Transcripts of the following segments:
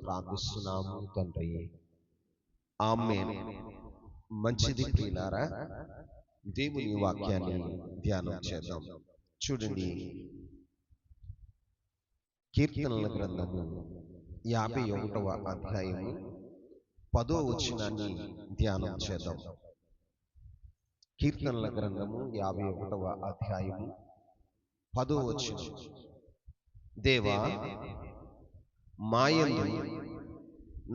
ప్రార్థిస్తున్నాము తండ్రి. ఆమేన్. మంచిది ప్రియులారా, దేవుని వాక్యాన్ని ధ్యానం చేద్దాం. చూడండి, కీర్తనల గ్రంథము 51వ అధ్యాయము 10వ వచనాన్ని ధ్యానం చేద్దాం. కీర్తనల గ్రంథము 51వ అధ్యాయము 10వ వచనం. దేవా, మాయందు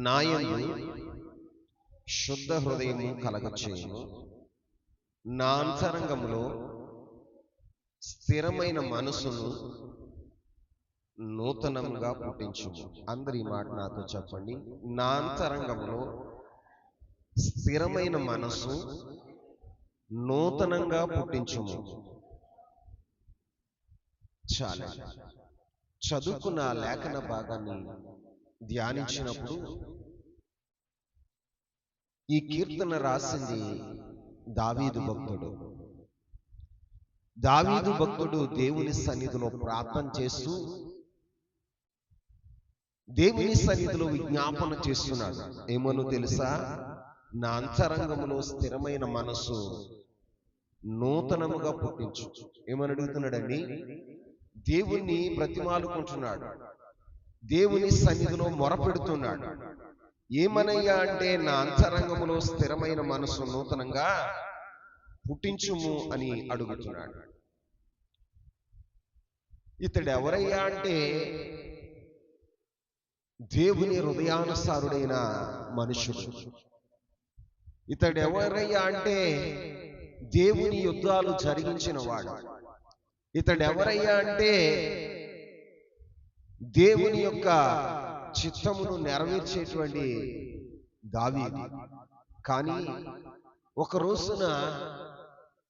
నాయందు శుద్ధ హృదయము కలగచేయుము, నా అంతరంగములో స్థిరమైన మనసును నూతనంగా పుట్టించుము. అందరి మాట నాతో చెప్పండి. నా అంతరంగములో స్థిరమైన మనసు నూతనంగా పుట్టించుము. చాలా చదువుకున్న లేఖన భాగాన్ని ధ్యానించినప్పుడు ఈ కీర్తన రాసింది దావీదు భక్తుడు. దావీదు భక్తుడు దేవుని సన్నిధిలో ప్రార్థన చేస్తూ దేవుని సన్నిధిలో విజ్ఞాపన చేస్తున్నాడు. ఏమను తెలుసా? నా అంతరంగములో స్థిరమైన మనసు నూతనముగా పుట్టించు. ఏమని అడుగుతున్నాడండి? దేవుణ్ణి బ్రతిమాలుకుంటున్నాడు, దేవుని సన్నిధిలో మొరపెడుతున్నాడు. ఏమనయ్యా అంటే, నా అంతరంగములో స్థిరమైన మనసు నూతనంగా పుట్టించుము అని అడుగుతున్నాడు. ఇతడు ఎవరయ్యా అంటే, దేవుని హృదయానుసారుడైన మనుషుడు. ఇతడు ఎవరయ్యా అంటే, దేవుని యుద్ధాలు జరిగించిన వాడు. ఇతడు ఎవరయ్యా అంటే, దేవుని యొక్క చిత్తమును నెరవేర్చేటువంటి దావీదు. కానీ ఒక రోజున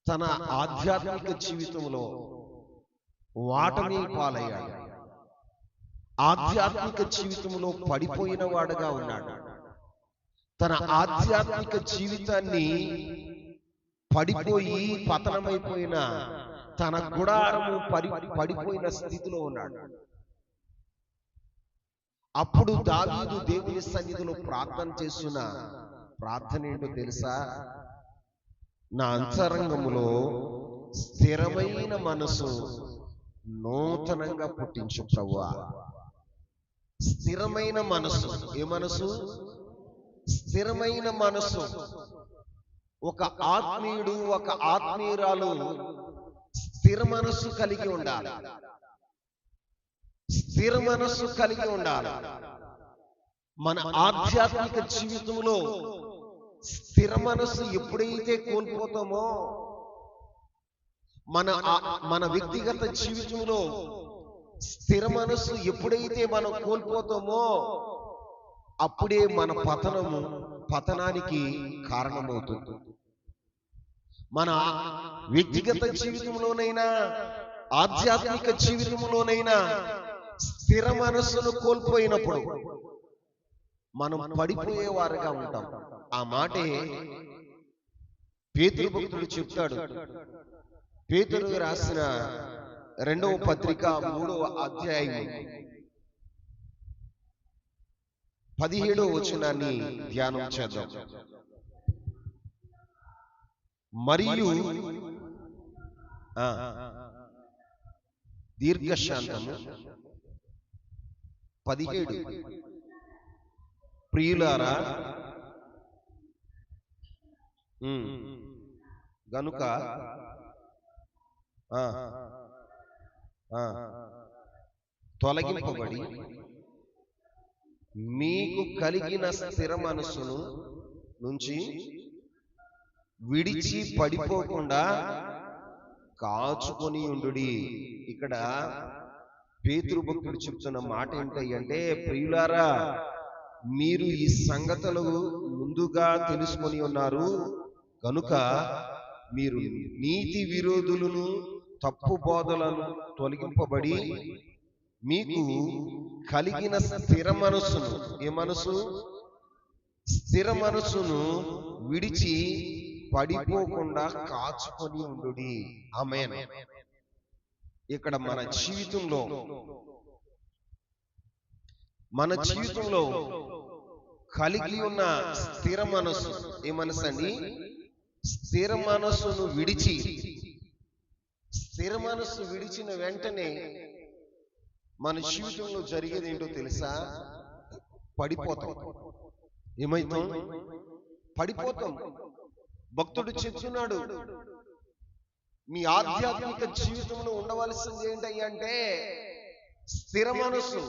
తన ఆధ్యాత్మిక జీవితంలో వాటమి పాలయ్యాడు. ఆధ్యాత్మిక జీవితంలో పడిపోయిన వాడుగా ఉన్నాడు. తన ఆధ్యాత్మిక జీవితాన్ని పడిపోయి పతనమైపోయిన, తన గుడారము పడిపోయిన స్థితిలో ఉన్నాడు. అప్పుడు దావీదు దేవుని సన్నిధిలో ప్రార్థన చేస్తున్న ప్రార్థన ఏంటో తెలుసా? నా అంతరంగములో స్థిరమైన మనసు నూతనంగా పుట్టించు ప్రభువా. స్థిరమైన మనసు. ఏ మనసు? స్థిరమైన మనసు. ఒక ఆత్మీయుడు, ఒక ఆత్మీయురాలు స్థిర మనస్సు కలిగి ఉండాలి. స్థిర మనస్సు కలిగి ఉండాలి. మన ఆధ్యాత్మిక జీవితంలో స్థిర మనస్సు ఎప్పుడైతే కోల్పోతామో, మన వ్యక్తిగత జీవితంలో స్థిర మనస్సు ఎప్పుడైతే మనం కోల్పోతామో, అప్పుడే మన పతనానికి కారణమవుతుంది. మన వ్యక్తిగత జీవితంలోనైనా ఆధ్యాత్మిక జీవితంలోనైనా స్థిర మనస్సును కోల్పోయినప్పుడు మనం పడిపోయేవారుగా ఉంటాం. ఆ మాటే పేతురు భక్తుడు చెప్తాడు. పేతురు రాసిన 2వ పత్రిక 3వ అధ్యాయం 17వ వచనాన్ని ధ్యానం చేద్దాం. మరియు దీర్ఘశాంతము 17. ప్రియులారా, గనుక తొలగింపబడి మీకు కలిగిన స్థిర మనస్సును నుంచి విడిచి పడిపోకుండా కాచుకొని ఉండుడి. ఇక్కడ పేతురు భక్తుడు చెప్తున్న మాట ఏంటంటే, ప్రియులారా, మీరు ఈ సంగతులు ముందుగా తెలుసుకొని ఉన్నారు కనుక మీరు నీతి విరోధులను, తప్పు బోధలను తొలగింపబడి మీకు కలిగిన స్థిర మనస్సును, ఏ మనసు? స్థిర మనస్సును విడిచి పడిపోకుండా కాచుకొని ఉండుడి. ఆమేన్. ఇక్కడ మన జీవితంలో మన జీవితంలో కలిగి ఉన్న స్థిర మనసు, ఏ మనసు అండి? స్థిర మనసును స్థిర మనసు విడిచిన వెంటనే మన జీవితంలో జరిగేది ఏంటో తెలుసా? పడిపోతాం. ఏమైతాం? పడిపోతాం. భక్తుడు చెప్తున్నాడు, మీ ఆధ్యాత్మిక జీవితంలో ఉండవలసింది ఏంటంటే స్థిర మనసు.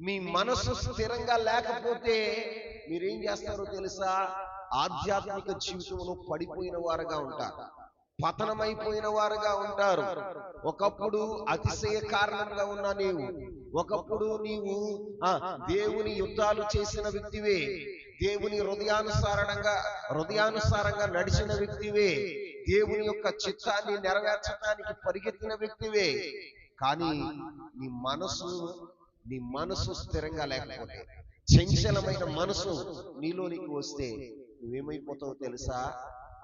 మీ మనసు స్థిరంగా లేకపోతే మీరేం చేస్తారో తెలుసా? ఆధ్యాత్మిక జీవితంలో పడిపోయిన వారుగా ఉంటారు, పతనమైపోయిన వారుగా ఉంటారు. ఒకప్పుడు అతిశయ కారణంగా ఉన్న నీవు, ఒకప్పుడు నీవు దేవుని యుద్ధాలు చేసిన వ్యక్తివే, దేవుని హృదయానుసారంగా నడిచిన వ్యక్తివే, దేవుని యొక్క చిత్తాన్ని నెరవేర్చడానికి పరిగెత్తిన వ్యక్తివే. కానీ నీ మనసు స్థిరంగా లేకపోతే, చంచలమైన మనసు నీలోనికి వస్తే నువ్వేమైపోతావో తెలుసా?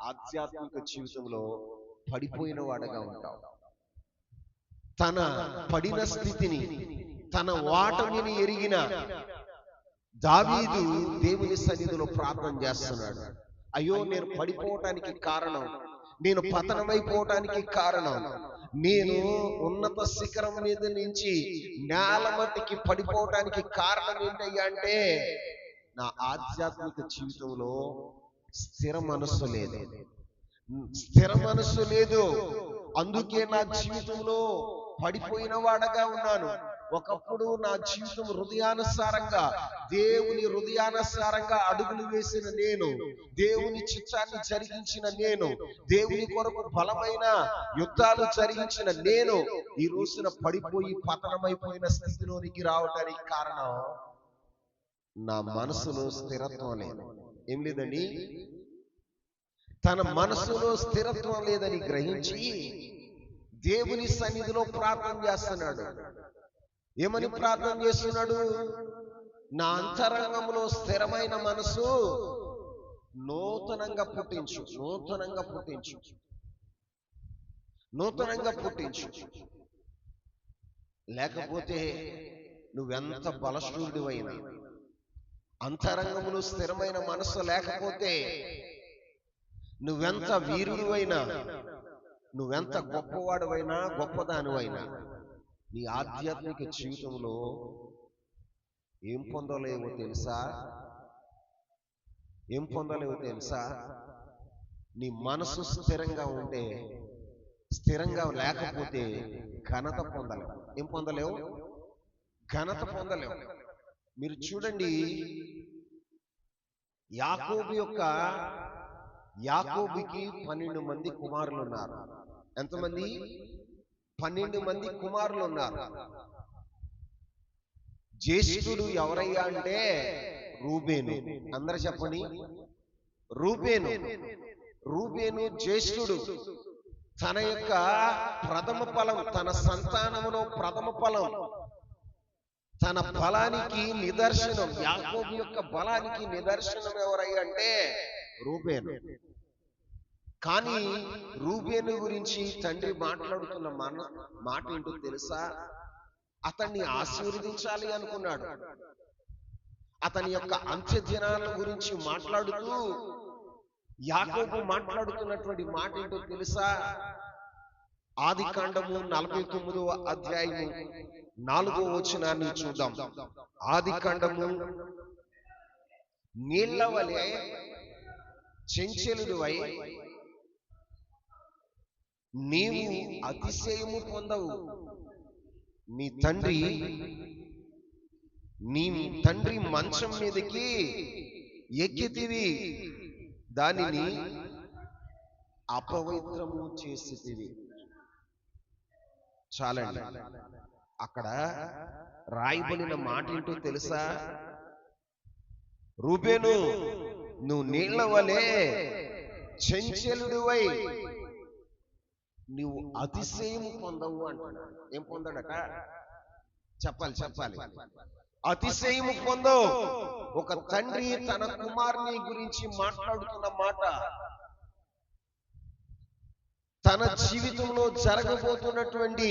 ఆధ్యాత్మిక జీవితంలో పడిపోయిన వాడగా ఉంటావు. తన పడిన స్థితిని, తన వాటమిని ఎరిగిన దావీదు దేవుని సన్నిధిలో ప్రార్థన చేస్తున్నాడు. అయ్యో, నేను పడిపోవటానికి కారణం, నేను పతనమైపోవటానికి కారణం, నేను ఉన్నత శిఖరం మీద నుంచి నేల మట్టికి పడిపోవటానికి కారణం ఏంటయ్యా అంటే నా ఆధ్యాత్మిక జీవితంలో స్థిర మనస్సు లేదు. అందుకే నా జీవితంలో పడిపోయిన వాడగా ఉన్నాను. ఒకప్పుడు నా జీవితం దేవుని హృదయానుసారంగా అడుగులు వేసిన నేను, దేవుని చిత్తాన్ని జరిగించిన నేను, దేవుని కొరకు బలమైన యుద్ధాలు జరిగించిన నేను ఈ రోజున పడిపోయి పతనమైపోయిన స్థితిలోనికి రావడానికి కారణం నా మనసులో స్థిరత్వం లేదు. ఏం లేదండి? తన మనసులో స్థిరత్వం లేదని గ్రహించి దేవుని సన్నిధిలో ప్రార్థన చేస్తున్నాడు. ఏమని ప్రార్థన చేస్తున్నాడు? నా అంతరంగంలో స్థిరమైన మనసు నూతనంగా పుట్టించు. లేకపోతే నువ్వెంత బలశూరుడివైనా, అంతరంగంలో స్థిరమైన మనసు లేకపోతే నువ్వెంత వీరుడివైనా, నువ్వెంత గొప్పవాడివైనా, గొప్పదానివైనా, నీ ఆధ్యాత్మిక జీవితంలో ఏం పొందలేవో తెలుసా? నీ మనసు స్థిరంగా ఉంటే, స్థిరంగా లేకపోతే ఘనత పొందలేవు. ఏం పొందలేవు? ఘనత పొందలేవు. మీరు చూడండి, యాకోబుకి 12 మంది కుమారులు ఉన్నారు. ఎంతమంది? 12 మంది కుమారులు ఉన్నారు. జ్యేష్ఠుడు ఎవరయ్యా అంటే రూబేను. అందరూ చెప్పండి, రూబేను జ్యేష్ఠుడు. తన యొక్క ప్రథమ ఫలం, తన సంతానములో ప్రథమ ఫలం, తన బలానికి నిదర్శనం, యాకోబు యొక్క బలానికి నిదర్శనం ఎవరయ్యా అంటే రూబేను. కానీ రూబేను గురించి తండ్రి మాట్లాడుతున్న మాట ఏంటో తెలుసా? అతన్ని ఆశీర్వదించాలి అనుకున్నాడు. అతని యొక్క అంత్య దినాల గురించి మాట్లాడుతూ యాకోబు మాట్లాడుతున్నటువంటి మాట ఏంటో తెలుసా? ఆదికాండము 49వ అధ్యాయము 4వ వచనాన్ని చూద్దాం. ఆదికాండము, నీళ్ల వలె చెంచెలుడివై నీవు అతిశయము పొందవు. నీ తండ్రి మంచం మీదకి ఎక్కితివి, దానిని అపవిత్రము చేసితివి. చాలండి. అక్కడ రాయబడిన మాట ఏంటో తెలుసా? రూబేను, నువ్వు నీళ్ల వలె చెంచెలుడివై నువ్వు అతిశయం పొందవు అంటున్నాడు. ఏం పొందాడట? చెప్పాలి. అతిశయము పొందవు. ఒక తండ్రి తన కుమారుని గురించి మాట్లాడుతున్న మాట, తన జీవితంలో జరగబోతున్నటువంటి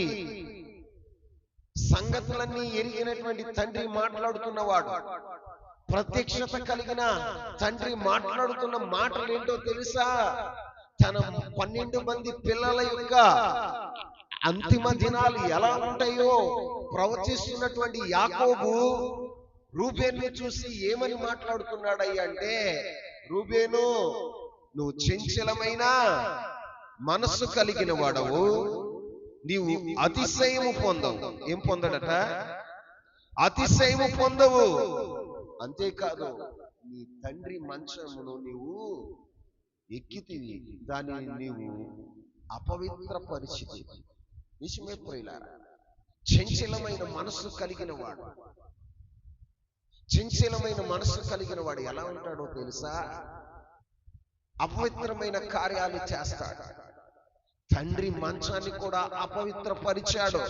సంగతులన్నీ ఎరిగినటువంటి తండ్రి మాట్లాడుతున్నవాడు, ప్రత్యక్షత కలిగిన తండ్రి మాట్లాడుతున్న మాటలు ఏంటో తెలుసా? తన 12 మంది పిల్లల యొక్క అంతిమ దినాలు ఎలా ఉంటాయో ప్రవచిస్తున్నటువంటి యాకోబు రూబేను చూసి ఏమని మాట్లాడుతున్నాడయ్యా అంటే, రూబేను, నువ్వు చంచలమైన మనస్సు కలిగిన వాడవు, నీవు అతిశయము పొందవు. ఏం పొందడట? అతిశయము పొందవు. అంతేకాదు, నీ తండ్రి మంచమును నీవు ఎక్కితివి, దానిని నీవు అపవిత్ర పరిస్థితి. నిజమే ప్రియులారా, చంచలమైన మనస్సు కలిగిన వాడు, చంచలమైన మనస్సు కలిగిన వాడు ఎలా ఉంటాడో తెలుసా? అపవిత్రమైన కార్యాలు చేస్తాడు. తండ్రి మంచాన్ని కూడా అపవిత్రపరిచాడు.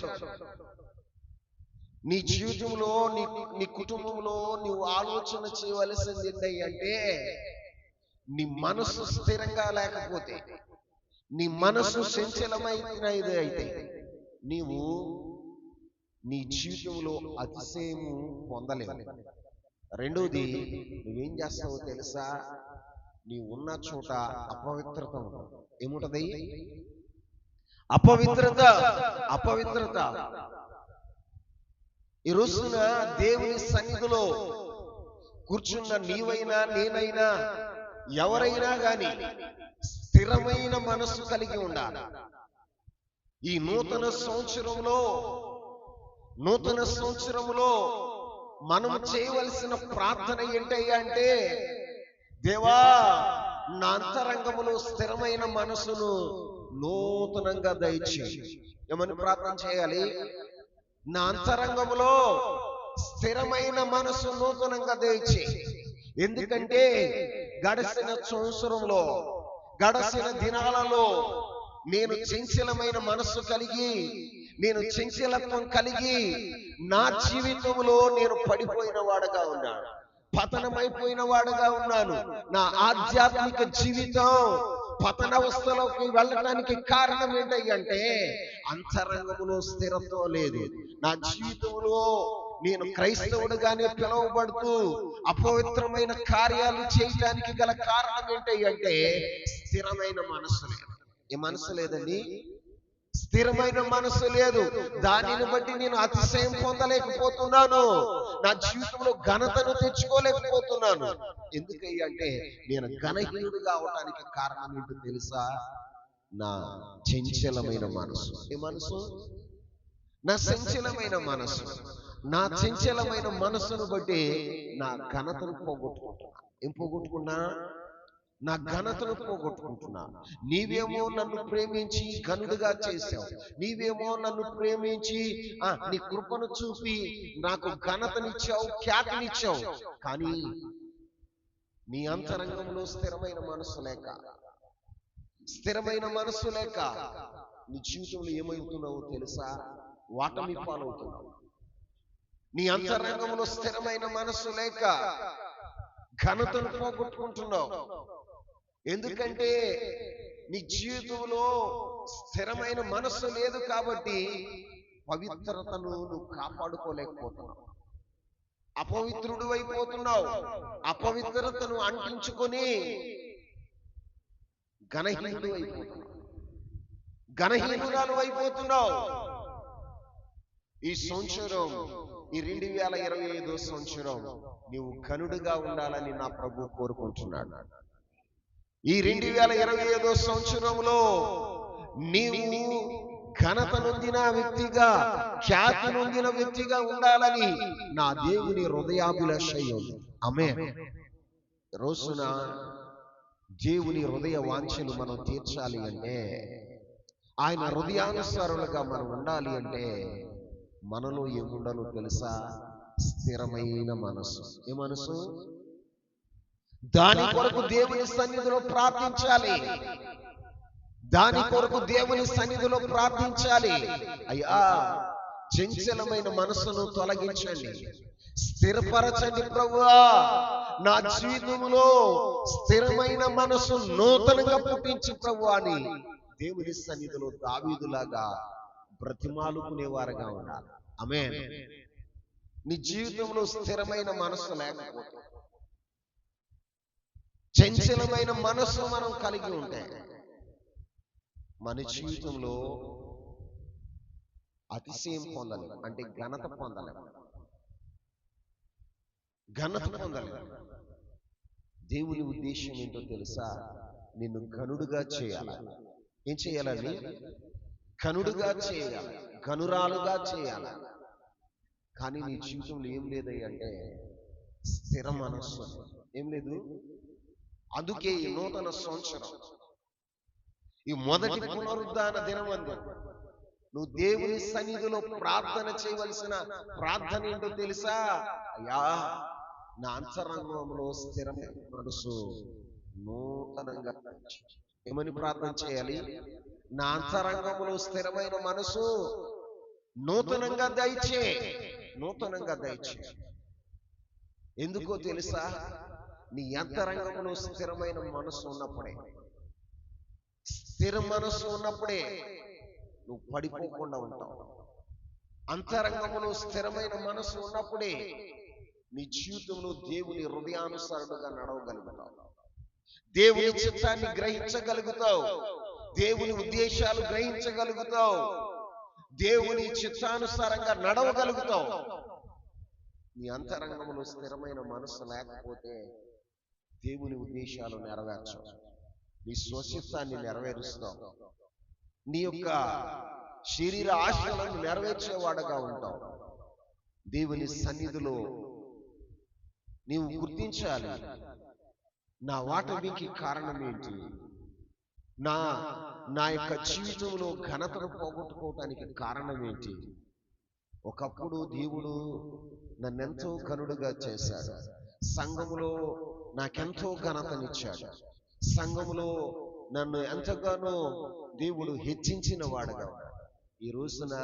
నీ జీవితంలో, నీ కుటుంబంలో నువ్వు ఆలోచన చేయవలసింది ఏంటంటే, నీ మనసు స్థిరంగా లేకపోతే, నీ మనసు చంచలమైనది అయితే నీవు నీ జీవితంలో అతిశయము పొందలేవు. రెండోది, నువ్వేం చేస్తావో తెలుసా? నీ ఉన్న చోట అపవిత్రత ఉంటుంది. ఏముంటది? అపవిత్రత. అపవిత్రత. ఈ రోజున దేవుని సన్నిధిలో కూర్చున్న నీవైనా నేనైనా ఎవరైనా గాని స్థిరమైన మనస్సు కలిగి ఉండాలి. ఈ నూతన సంవత్సరంలో మనం చేయవలసిన ప్రార్థన ఏంటయ్యా అంటే, దేవా, నా అంతరంగములో స్థిరమైన మనసును నూతనంగా దయచేయి. ఏమని ప్రార్థన చేయాలి? నా అంతరంగములో స్థిరమైన మనసు నూతనంగా దయచేయి. ఎందుకంటే గడిచిన సంవత్సరంలో, గడిచిన దినాలలో నేను చంచలమైన మనస్సు కలిగి, నేను చంచలత్వం కలిగి నా జీవితంలో నేను పడిపోయిన వాడుగా ఉన్నాను, పతనమైపోయిన వాడుగా ఉన్నాను. నా ఆధ్యాత్మిక జీవితం పతనావస్థలోకి వెళ్ళడానికి కారణం ఏంటంటే, అంతరంగంలో స్థిరత్వం లేదు. నా జీవితంలో నేను క్రైస్తవుడుగానే పిలువబడుతూ అపవిత్రమైన కార్యాలు చేయడానికి గల కారణం ఏంటంటే, స్థిరమైన మనసు లేదు. ఏ మనసు లేదండి? స్థిరమైన మనసు లేదు. దానిని బట్టి నేను అతిశయం పొందలేకపోతున్నాను, నా జీవితంలో ఘనతను తెచ్చుకోలేకపోతున్నాను. ఎందుకయ్యా అంటే, నేను ఘనహీనుడిగా అవడానికి కారణం ఏంటో తెలుసా? నా చంచలమైన మనసు. ఏ మనసు? నా చంచలమైన మనసు. నా చంచలమైన మనసును బట్టి నా ఘనతను పోగొట్టుకుంటున్నా. ఏం పోగొట్టుకున్నా? నా ఘనతను పోగొట్టుకుంటున్నా. నీవేమో నన్ను ప్రేమించి ఘనుడిగా చేశావు, నీవేమో నన్ను ప్రేమించి నీ కృపను చూపి నాకు ఘనతనిచ్చావు, ఖ్యాతినిచ్చావు. కానీ నీ అంతరంగంలో స్థిరమైన మనసు లేక నీ జీవితంలో ఏమవుతున్నావో తెలుసా? వాటమి పాలవుతున్నావు. నీ అంతరంగంలో స్థిరమైన మనసు లేక ఘనతను పోగొట్టుకుంటున్నావు. ఎందుకంటే నీ జీవితంలో స్థిరమైన మనస్సు లేదు కాబట్టి పవిత్రతను నువ్వు కాపాడుకోలేకపోతున్నావు. అపవిత్రుడు అయిపోతున్నావు. అపవిత్రతను అంటించుకొని ఘనహీనుడు అయిపోతున్నావు, ఘనహీనురాలు అయిపోతున్నావు. ఈ సంవత్సరం, ఈ 2025 సంవత్సరం నీవు ఘనుడిగా ఉండాలని నా ప్రభు కోరుకుంటున్నాడు. ఈ 2025 సంవత్సరంలో నీవు ఘనత నొందిన వ్యక్తిగా, ఖ్యాతి నొందిన వ్యక్తిగా ఉండాలని నా దేవుని హృదయాభిలాషయం. ఆమేన్. రోజున దేవుని హృదయ వాంఛలు మనం తీర్చాలి అంటే, ఆయన హృదయానుసారులుగా మనం ఉండాలి అంటే మనలో ఏముండాలో తెలుసా? స్థిరమైన మనసు. ఏ మనసు? దాని కొరకు దేవుని సన్నిధిలో ప్రార్థించాలి. దాని కొరకు దేవుని సన్నిధిలో ప్రార్థించాలి. అయ్యా, చంచలమైన మనసును తొలగించండి, స్థిరపరచండి ప్రభువా. నా జీవితంలో స్థిరమైన మనసు నూతనంగా పుట్టించి ప్రభువా అని దేవుని సన్నిధిలో దావీదులాగా బ్రతిమాలుకునేవారుగా ఉండాలి. ఆమేన్. నీ జీవితంలో స్థిరమైన మనస్సు లేకపోతే, చంచలమైన మనస్సు మనం కలిగి ఉంటే మన జీవితంలో అతిశయం పొందలేం, అంటే ఘనత పొందలేం. ఘనత పొందలేం. దేవుని ఉద్దేశం ఏంటో తెలుసా? నిన్ను ఘనుడుగా చేయాలి. ఏం చేయాలని? ఘనుడుగా చేయాలి, ఘనురాలుగా చేయాలి. కానీ నీ జీవితంలో ఏం లేదయ్య అంటే స్థిర మనస్సు ఏం లేదు. అందుకే ఈ నూతన సంవత్సరం, ఈ మొదటి పునరుద్ధాన దినమందు నువ్వు దేవుని సన్నిధిలో ప్రార్థన చేయవలసిన ప్రార్థన ఏంటో తెలుసా? అయ్యా, నా అంతరంగంలో స్థిరమైన మనసు నూతనంగా. ఏమని ప్రార్థన చేయాలి? నా అంతరంగంలో స్థిరమైన మనసు నూతనంగా దయచే, నూతనంగా దయచే. ఎందుకో తెలుసా? నీ అంతరంగంలో స్థిరమైన మనసు ఉన్నప్పుడే, స్థిర మనసు ఉన్నప్పుడే నువ్వు పడిపోకుండా ఉంటావు. అంతరంగంలో స్థిరమైన మనసు ఉన్నప్పుడే నీ జీవితంలో దేవుని హృదయానుసారుడుగా నడవగలుగుతావు. దేవుని చిత్తాన్ని గ్రహించగలుగుతావు. దేవుని ఉద్దేశాలు గ్రహించగలుగుతావు. దేవుని చిత్తానుసారంగా నడవగలుగుతావు. నీ అంతరంగంలో స్థిరమైన మనసు లేకపోతే దేవుని ఉద్దేశాలు నెరవేర్చవు. నీ స్వచిత్తాన్ని నెరవేరుస్తావు. నీ యొక్క శరీర ఆశలను నెరవేర్చేవాడుగా ఉంటావు. దేవుని సన్నిధిలో నీవు గుర్తించాలి, నా వాటమికి కారణం ఏంటి? నా యొక్క జీవితంలో ఘనతను పోగొట్టుకోవటానికి కారణం ఏంటి? ఒకప్పుడు దేవుడు నన్నెంతో ఘనుడుగా చేశాడు. సంఘములో నాకెంతో ఘనతనిచ్చాడు. సంఘములో నన్ను ఎంతగానో దేవుడు హెచ్చించిన వాడుగా. ఈ రోజున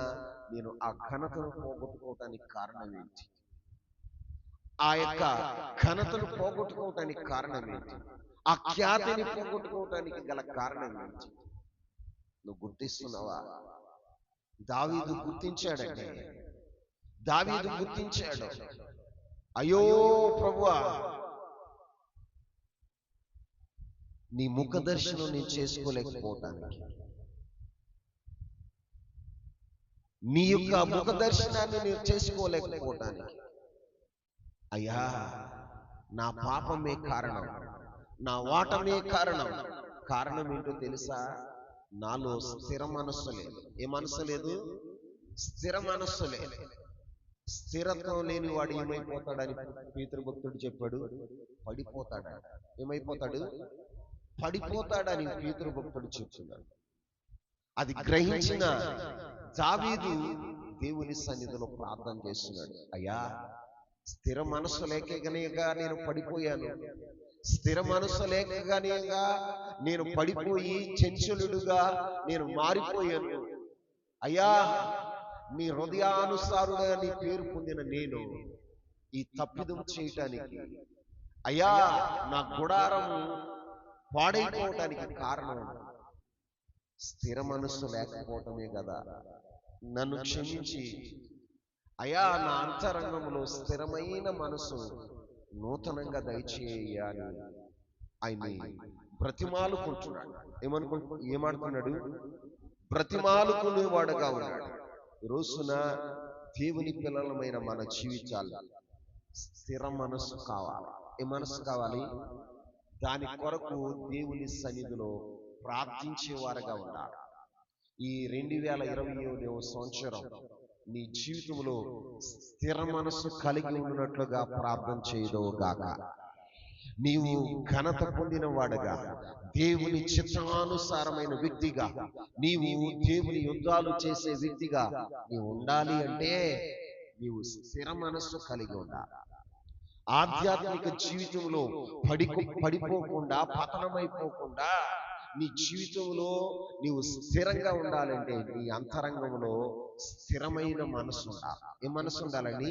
నేను ఆ ఘనతను పోగొట్టుకోవటానికి కారణం ఏంటి? ఆ యొక్క ఘనతను పోగొట్టుకోవటానికి కారణం ఏంటి? ఆ ఖ్యాతిని పోగొట్టుకోవటానికి గల కారణం ఏంటి? నువ్వు గుర్తిస్తున్నావా? దావీదు గుర్తించాడంటే, దావీదు గుర్తించాడు. అయ్యో ప్రభువా, నీ ముఖ దర్శనం నేను చేసుకోలేకపోతానికి, నీ యొక్క ముఖ దర్శనాన్ని నేను చేసుకోలేకపోవటానికి, అయ్యా నా పాపమే కారణం, నా వాటమే కారణం. కారణం ఏంటో తెలుసా? నాలో స్థిర మనస్సు లేదు. ఏ మనస్సు లేదు? స్థిర మనస్సు లేదు. స్థిరత్వం లేని వాడు ఏమైపోతాడని పేతురుభక్తుడు చెప్పాడు? పడిపోతాడు. ఏమైపోతాడు? పడిపోతాడని పేతురుభక్తుడు చెప్తున్నాడు. అది గ్రహించిన దావీదు దేవుని సన్నిధిలో ప్రార్థన చేస్తున్నాడు. అయ్యా, స్థిర మనస్సు లేకగానేగా నేను పడిపోయాను. స్థిర మనస్సు లేకగానేగా నేను పడిపోయి చంచలుడుగా నేను మారిపోయాను. అయ్యా, నీ హృదయానుసారుడుగా నీ పేరు పొందిన నేను ఈ తప్పిదం చేయటానికి, అయ్యా నా గుడారము పాడైపోవటానికి కారణం స్థిర మనస్సు లేకపోవటమే కదా. నన్ను క్షమించి అయ్యా, నా అంతరంగంలో స్థిరమైన మనసు నూతనంగా దయచేయాలి ఆయన్ని బ్రతిమాలుకుంటున్నాడు. ఏమంటున్నాడు? బ్రతిమాలుకునేవాడుగా ఉన్నాడు. ఈ రోజున దేవుని పిల్లలమైన మన జీవితాల్లో స్థిర మనస్సు కావాలి. ఏ మనస్సు కావాలి? దాని కొరకు దేవుని సన్నిధిలో ప్రార్థించేవారుగా ఉండాలి. ఈ 2020వ సంవత్సరం నీ జీవితంలో స్థిర మనస్సు కలిగి ఉన్నట్లుగా ప్రార్థన చేయదోగాక. నీవు ఘనత పొందిన వాడుగా, దేవుని చిత్తానుసారమైన వ్యక్తిగా, నీవు దేవుని యుద్ధాలు చేసే వ్యక్తిగా నీవు ఉండాలి అంటే నీవు స్థిర మనస్సు కలిగి ఉండాలి. ఆధ్యాత్మిక జీవితంలో పడిపోకుండా, పతనమైపోకుండా నీ జీవితంలో నీవు స్థిరంగా ఉండాలంటే నీ అంతరంగంలో స్థిరమైన మనసు ఉండాలి. ఏ మనసు ఉండాలని?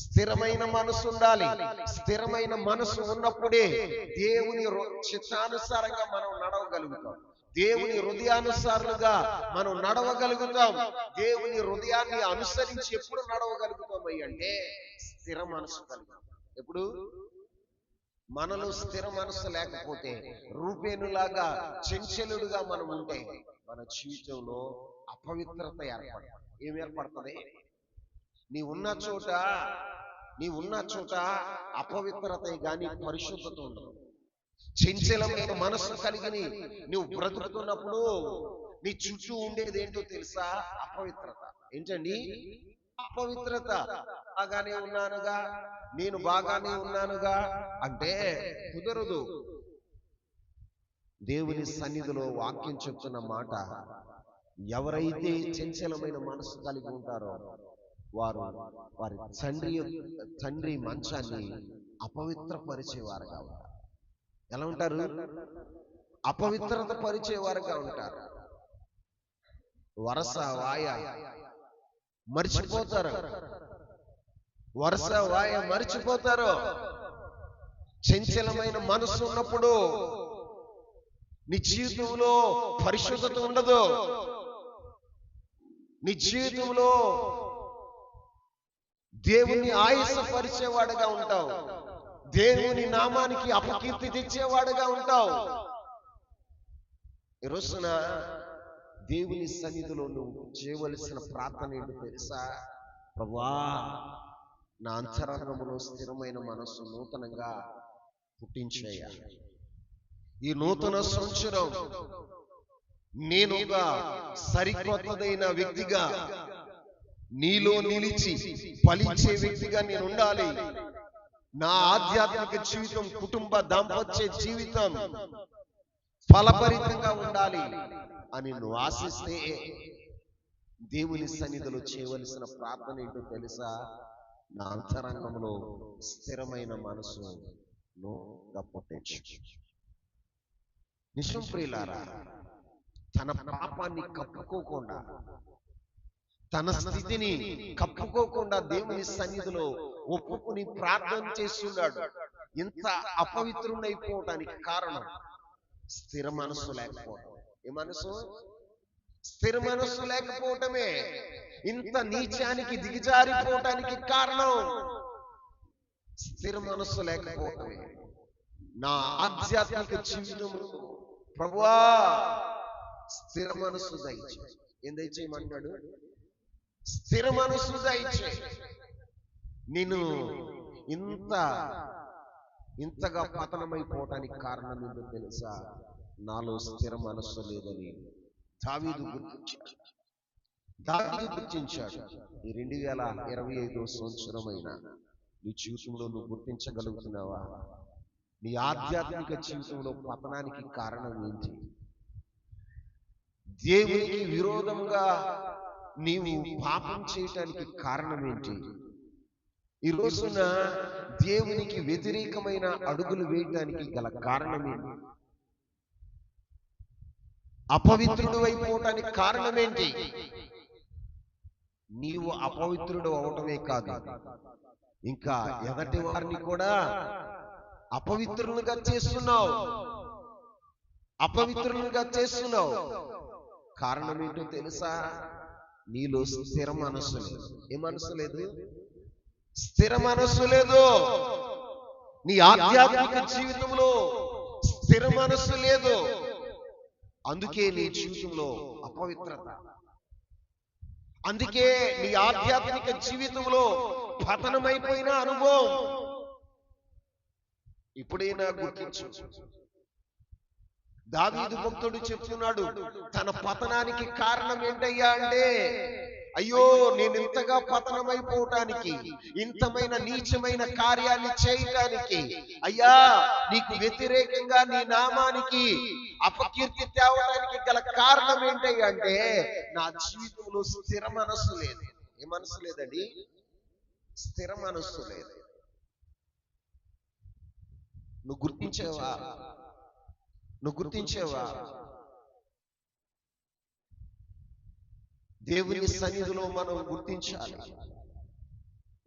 స్థిరమైన మనసు ఉండాలి. స్థిరమైన మనసు ఉన్నప్పుడే దేవుని చిత్తానుసారంగా మనం నడవగలుగుతాం. దేవుని హృదయానుసారులుగా మనం నడవగలుగుతాం. దేవుని హృదయాన్ని అనుసరించి ఎప్పుడు నడవగలుగుతామై అంటే స్థిర మనసు కలిగి. ఎప్పుడు మనలో స్థిర మనసు లేకపోతే, రూపేణులాగా చంచలుడుగా మనం ఉంటే మన జీవితంలో అపవిత్రత ఏర్పడుతుంది. ఏం ఏర్పడుతుంది? నీ ఉన్న చోట అపవిత్రత గాని పరిశుద్ధత ఉండదు. చంచలమైన మనసు కలిగి నువ్వు బ్రతుకుతున్నప్పుడు నీ చుట్టూ ఉండేది ఏంటో తెలుసా? అపవిత్రత. ఏంటండి అపవిత్రత? బాగానే ఉన్నానుగా, నేను బాగానే ఉన్నానుగా అంటే కుదరదు. దేవుని సన్నిధిలో వాక్యం చెప్తున్న మాట, ఎవరైతే చంచలమైన మనసు కలిగి ఉంటారో వారు వారి తండ్రి మంచాన్ని అపవిత్రపరిచేవారుగా ఉంటారు. ఎలా ఉంటారు? అపవిత్రత పరిచేవారుగా ఉంటారు. వరస వాయ మర్చిపోతారు. చంచలమైన మనసు ఉన్నప్పుడు నీ జీవితంలో పరిశుద్ధత ఉండదు. నీ జీవితంలో దేవుని ఆయాసపరిచేవాడుగా ఉంటావు. దేవుని నామానికి అపకీర్తి తెచ్చేవాడుగా ఉంటావు. ఈ రోజున దేవుని సన్నిధిలో నువ్వు చేయవలసిన ప్రార్థన ఏంటో తెలుసా? ప్రభువా, నా అంతరంగములో స్థిరమైన మనస్సు నూతనంగా పుట్టించేయ. ఈ నూతన సంవత్సరం నేనుగా సరికొత్తదైన వ్యక్తిగా, నీలో నిలిచి ఫలించే వ్యక్తిగా నేను ఉండాలి. నా ఆధ్యాత్మిక జీవితం, కుటుంబ దాంపత్య జీవితం ఫలభరితంగా ఉండాలి అని నువ్వు ఆశిస్తే దేవుని సన్నిధిలో చేయవలసిన ప్రార్థన ఏంటో తెలుసా? నా అంతరంగంలో స్థిరమైన మనసు పుట్టించు. నిజం ప్రియులారా, తన పాపాన్ని కప్పుకోకుండా, తన స్థితిని కప్పుకోకుండా దేవుని సన్నిధిలో ఒప్పుకుని ప్రార్థన చేస్తున్నాడు. ఇంత అపవిత్రుడైపోవటానికి కారణం స్థిర మనస్సు లేకపోవడం. ఏ మనసు? స్థిర మనస్సు లేకపోవటమే. ఇంత నీచానికి దిగజారిపోవటానికి కారణం స్థిర మనస్సు లేకపోవటమే. నా ఆధ్యాత్మిక జీవితంలో ప్రభువా స్థిర మనస్సు దయచే. ఏం దయచేయమంటాడు? స్థిర మనస్సు దయచే. నేను ఇంతగా పతనమైపోవటానికి కారణం ఏంటో తెలుసా? నాలో స్థిర మనస్సు లేదని దావీదు గుర్తించాడు. ఈ 2025 సంవత్సరమైన నీ జీవితంలో నువ్వు గుర్తించగలుగుతున్నావా? నీ ఆధ్యాత్మిక జీవితంలో పతనానికి కారణం ఏంటి? దేవునికి విరోధంగా నీవు పాపం చేయటానికి కారణం ఏంటి? ఈ రోజున దేవునికి వ్యతిరేకమైన అడుగులు వేయడానికి గల కారణం ఏంటి? అపవిత్రుడు అయిపోవటానికి కారణం ఏంటి? నీవు అపవిత్రుడు అవటమే కాదు, ఇంకా ఎదటి వారిని కూడా అపవిత్రులుగా చేస్తున్నావు. కారణం ఏంటో తెలుసా? నీలో స్థిర మనస్సు లేదు. ఏ మనస్సు లేదు? స్థిర మనస్సు లేదు. నీ ఆధ్యాత్మిక జీవితంలో స్థిర మనస్సు లేదు. అందుకే నీ జీవితంలో అపవిత్రత. అందుకే నీ ఆధ్యాత్మిక జీవితంలో పతనమైపోయిన అనుభవం. ఇప్పుడైనా గుర్తించు. దావీదు భక్తుడు చెప్తున్నాడు, తన పతనానికి కారణం ఏంటయ్యా అంటే, అయ్యో నేను ఇంతగా పతనమైపోవటానికి, ఇంతమైన నీచమైన కార్యాన్ని చేయటానికి, అయ్యా నీకు వ్యతిరేకంగా నీ నామానికి అపకీర్తి తేవడానికి గల కారణం ఏంటయ్యా అంటే, నా జీవితంలో స్థిర మనస్సు లేదు. ఏ మనస్సు లేదండి? స్థిర మనస్సు లేదు. నువ్వు గుర్తించేవా? దేవుని సన్నిధిలో మనం గుర్తించాలి.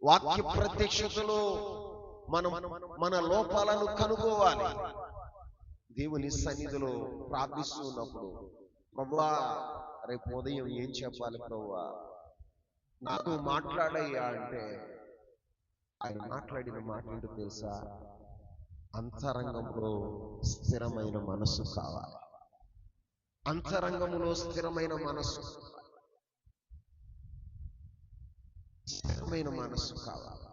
వాక్య ప్రత్యక్షతలో మనం మన లోపాలను కనుగోవాలి. దేవుని సన్నిధిలో ప్రార్థిస్తూ ఉన్నప్పుడు, ప్రభువా రేపు ఉదయం ఏం చెప్పాలి ప్రభువా, నాతో మాట్లాడయ్యా అంటే ఆయన మాట్లాడిన మాట ఏంటో తెలుసా? అంతరంగంలో స్థిరమైన మనస్సు కావాలి. అంతరంగంలో స్థిరమైన మనస్సు, స్థిరమైన మనస్సు కావాలి.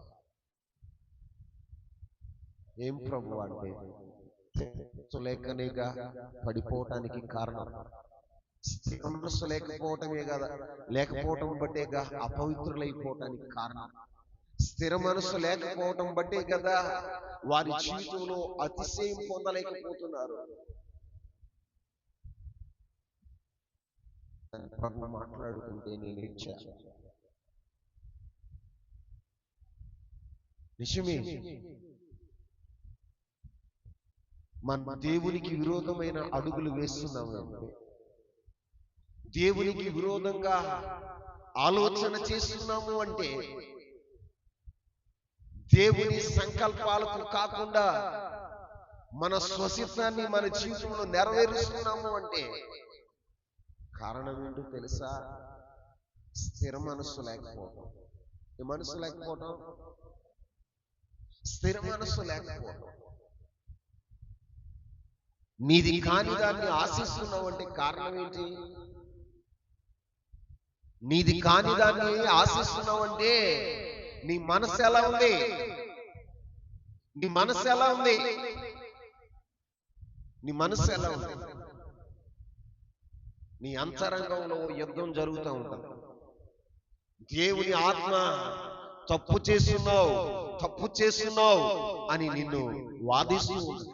ఏం ప్రభు అంటే, లేకనేగా పడిపోవటానికి కారణం. స్థిర మనస్సు లేకపోవటమే కదా, లేకపోవటం బట్టేగా అపవిత్రులైపోవటానికి కారణం. స్థిర మనస్సు లేకపోవటం బట్టే కదా వారి జీవితంలో అతిశయం పొందలేకపోతున్నారు. ప్రభు మాట్లాడుతుంటే నేను ఇచ్చాను. నిజమే, మన దేవునికి విరోధమైన అడుగులు వేస్తున్నాము అంటే, దేవునికి విరోధంగా ఆలోచన చేస్తున్నాము అంటే, దేవుని సంకల్పాలకు కాకుండా మన స్వసిద్ధాన్ని మన జీవితంలో నెరవేరుస్తున్నాము అంటే కారణం ఏంటో తెలుసా? స్థిర మనస్సు లేకపోవటం. ఈ మనస్సు లేకపోవటం, స్థిర మనస్సు లేకపోవటం. నీది కాని దాన్ని ఆశిస్తున్నావు అంటే కారణం ఏంటి? నీది కాని దాన్ని ఆశిస్తున్నావు అంటే నీ మనసు ఎలా ఉంది? నీ మనసు ఎలా ఉంది? నీ మనసు ఎలా ఉంది? నీ అంతరంగంలో యుద్ధం జరుగుతూ ఉంటుంది. దేవుని ఆత్మ తప్పు చేస్తున్నావు, తప్పు చేస్తున్నావు అని నిన్ను వాదిస్తూ ఉంది.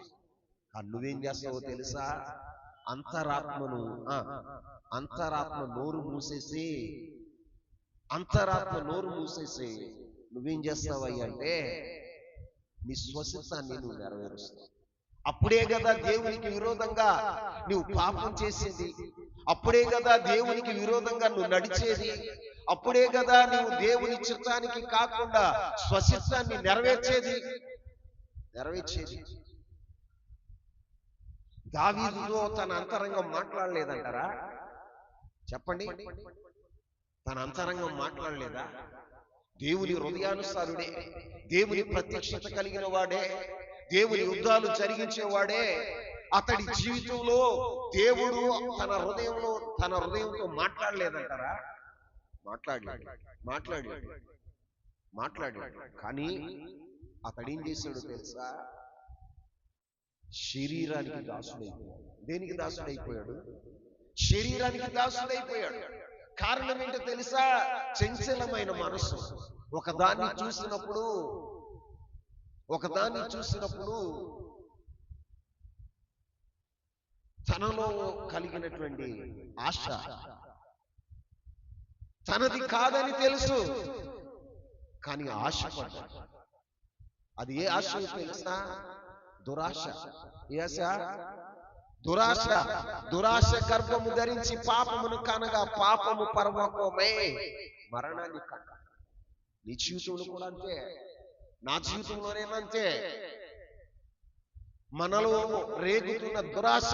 నువ్వేం చేస్తావో తెలుసా? అంతరాత్మ నోరు మూసేసి, అంతరాత్మ నోరు మూసేసి నువ్వేం చేస్తావయ్యా అంటే నీ స్వసిద్ధాన్ని నువ్వు నెరవేరుస్తావు. అప్పుడే కదా దేవునికి విరోధంగా నువ్వు పాపం చేసేది. అప్పుడే కదా దేవునికి విరోధంగా నువ్వు నడిచేది. అప్పుడే కదా నువ్వు దేవుని చిత్తానికి కాకుండా స్వసిద్ధాన్ని నెరవేర్చేది. దావీదుతో తన అంతరంగం మాట్లాడలేదంటారా? చెప్పండి, తన అంతరంగం మాట్లాడలేదా? దేవుని హృదయానుసారుడే, దేవుని ప్రత్యక్షత కలిగిన వాడే, దేవుని యుద్ధాలు జరిగించేవాడే. అతడి జీవితంలో దేవుడు తన హృదయంతో మాట్లాడలేదంటారా? మాట్లాడాడు. కానీ అతడేం చేశాడు తెలుసా? శరీరానికి దాసుడైపోయాడు. దేనికి దాసుడైపోయాడు? శరీరానికి దాసుడైపోయాడు. కారణం ఏంటో తెలుసా? చంచలమైన మనస్సు. ఒకదాన్ని చూసినప్పుడు తనలో కలిగినటువంటి ఆశ తనది కాదని తెలుసు, కానీ ఆశపడ్డాడు. అది ఏ ఆశ తెలుసా? దురాశ. దురాశ గర్భము ధరించి పాపమును కనగా పాపము పరమోపమై మరణాన్ని కన. నీ జీవితంలో కూడా అంతే, నా జీవితంలోనేనంతే. మనలో రేగుతున్న దురాశ,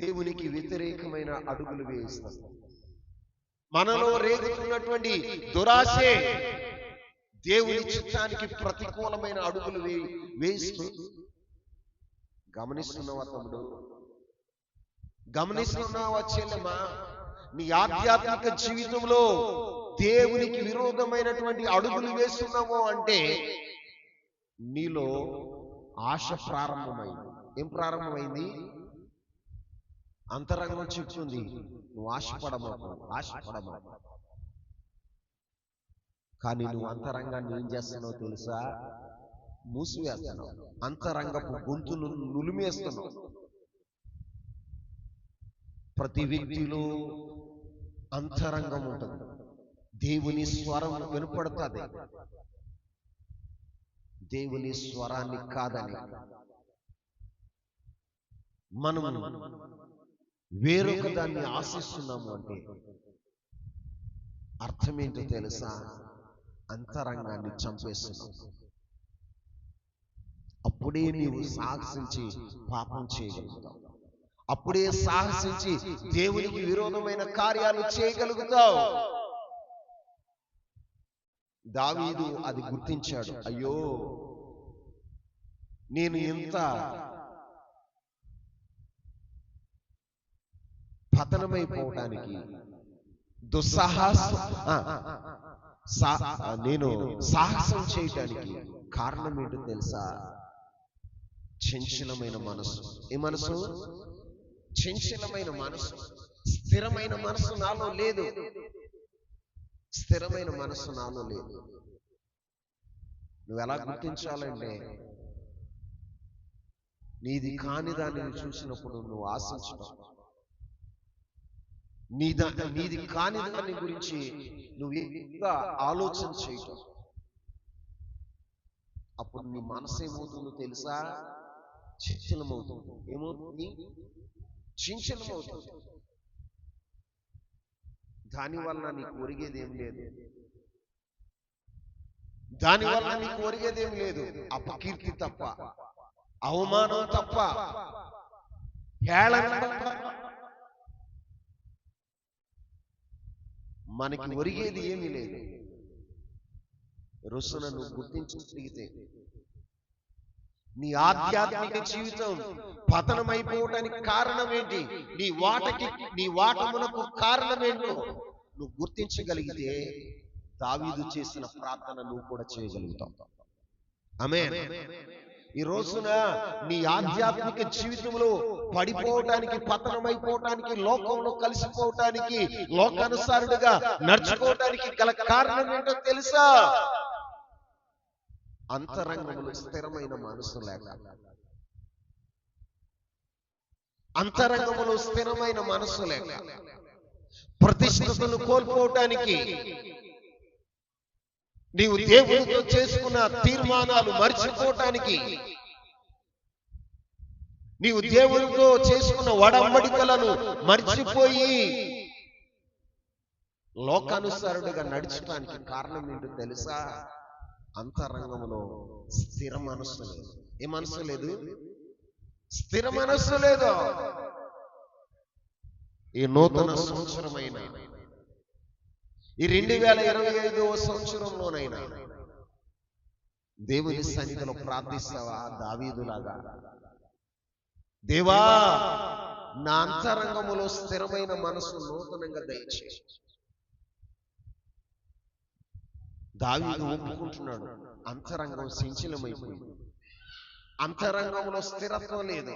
దేవునికి వ్యతిరేకమైన అడుగులు వేయిస్తుంది. మనలో రేగుతున్నటువంటి దురాశే దేవుని చిత్తానికి ప్రతికూలమైన అడుగులు వేయిస్తూ. గమనిస్తున్నావా తమ్ముడు? గమనిస్తున్నావా చెల్లెమ్మా? నీ ఆధ్యాత్మిక జీవితంలో దేవునికి విరోధమైనటువంటి అడుగులు వేస్తున్నావు అంటే నీలో ఆశ ప్రారంభమైంది. ఏం ప్రారంభమైంది? అంతరంగం చెప్తుంది, నువ్వు ఆశపడమాకు. కానీ నువ్వు అంతరంగాన్ని ఏం చేస్తున్నావు తెలుసా? మూసివేస్తున్నావు. అంతరంగపు గొంతును నులిమేస్తున్నావు. ప్రతి వ్యక్తిలో అంతరంగం ఉంటుంది. దేవుని స్వరం వినపడుతుంది. దేవుని స్వరాన్ని కాదని మనం వేరొక దాన్ని ఆశిస్తున్నాము అంటే అర్థం ఏంటో తెలుసా? అంతరంగాన్ని చంపేస్తున్నాం. అప్పుడే నీవు సాహసించి పాపం చేయగలుగుతావు. అప్పుడే సాహసించి దేవునికి విరోధమైన కార్యాలు చేయగలుగుతావు. దావీదు అది గుర్తించాడు. అయ్యో, నేను ఎంత పతనమైపోవడానికి నేను సాహసం చేయటానికి కారణం ఏంటో తెలుసా? చంచలమైన మనసు. ఏ మనసు? చంచలమైన మనసు. స్థిరమైన మనసు నాలో లేదు. స్థిరమైన మనసు నాలో లేదు. నువ్వు ఎలా గుర్తించాలంటే, నీది కాని దానిని చూసినప్పుడు నువ్వు ఆశించడం, నీది కాని దాని గురించి నువ్వు ఇంకా ఆలోచన చేయటం, అప్పుడు నీ మనసు ఏమవుతుందో తెలుసా? చంచలమవుతుంది. ఏమవుతుంది? చంచలమవుతుంది. దానివల్ల నీకు ఒరిగేది ఏం లేదు. దానివల్ల నీకు ఒరిగేది ఏం లేదు. అపకీర్తి తప్ప, అవమానం తప్ప, హేళన తప్ప మనకి ఒరిగేది ఏమీ లేదు. రోజున నువ్వు గుర్తించగలిగితే నీ ఆధ్యాత్మిక జీవితం పతనమైపోవడానికి కారణం ఏంటి, నీ వాటమునకు కారణం ఏంటో నువ్వు గుర్తించగలిగితే దావీదు చేసిన ప్రార్థన నువ్వు కూడా చేయగలుగుతావు. ఆమేన్. ఈ రోజున నీ ఆధ్యాత్మిక జీవితంలో పడిపోవటానికి, పతనమైపోవటానికి, లోకంలో కలిసిపోవటానికి, లోకానుసారుడుగా నడుచుకోవటానికి గల కారణం ఏంటో తెలుసా? అంతరంగంలో స్థిరమైన మనసు లేక. అంతరంగంలో స్థిరమైన మనసు లేక, ప్రతిష్టతను కోల్పోవటానికి, నీవు దేవునితో చేసుకున్న తీర్మానాలు మర్చిపోవటానికి, నీవు దేవునితో చేసుకున్న వడంబడికలను మర్చిపోయి లోకానుసారుడిగా నడిచడానికి కారణం ఏంటో తెలుసా? అంతరంగంలో స్థిర మనస్సు లేదు. ఏ మనస్సు లేదు? స్థిర మనస్సు లేదు. ఈ నూతన సంవత్సరమైన ఈ 2025వ సంవత్సరంలోనైనా దేవుని సన్నిధిలో ప్రార్థిస్తావా దావీదులాగా? దేవా, నా అంతరంగములో స్థిరమైన మనసు నూతనంగా దయచేయి. దావీదు ఒప్పుకుంటున్నాడు, అంతరంగం శిథిలమైపోయింది, అంతరంగంలో స్థిరత్వం లేదు.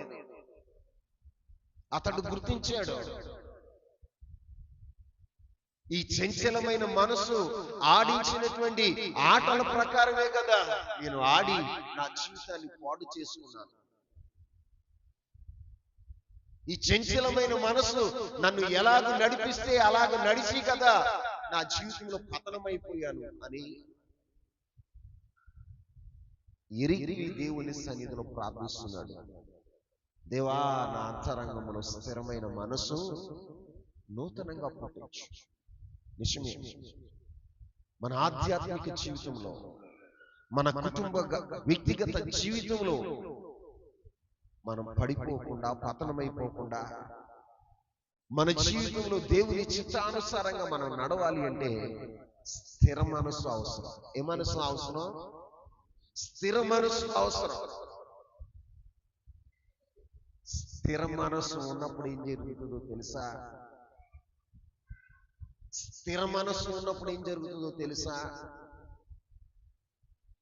అతడు గుర్తించాడు, ఈ చంచలమైన మనసు ఆడించినటువంటి ఆటల ప్రకారమే కదా నేను ఆడి నా జీవితాన్ని పాడు చేసుకున్నాను. ఈ చంచలమైన మనసు నన్ను ఎలాగ నడిపిస్తే అలాగ నడిచి కదా నా జీవితంలో పతనమైపోయాను అని ఎరిగి దేవుని సన్నిధిలో ప్రార్థిస్తున్నాడు. దేవా, నా అంతరంగంలో స్థిరమైన మనసు నూతనంగా పుట్టించు. నిజమే, మన ఆధ్యాత్మిక జీవితంలో, మన కుటుంబ వ్యక్తిగత జీవితంలో మనం పడిపోకుండా, పతనమైపోకుండా, మన జీవితంలో దేవుని చిత్తానుసారంగా మనం నడవాలి అంటే స్థిర మనసు అవసరం. ఏ మనసు అవసరం? స్థిర మనసు అవసరం. స్థిర మనసు ఉన్నప్పుడు ఏం జరుగుతుందో తెలుసా? స్థిర మనసు ఉన్నప్పుడు ఏం జరుగుతుందో తెలుసా?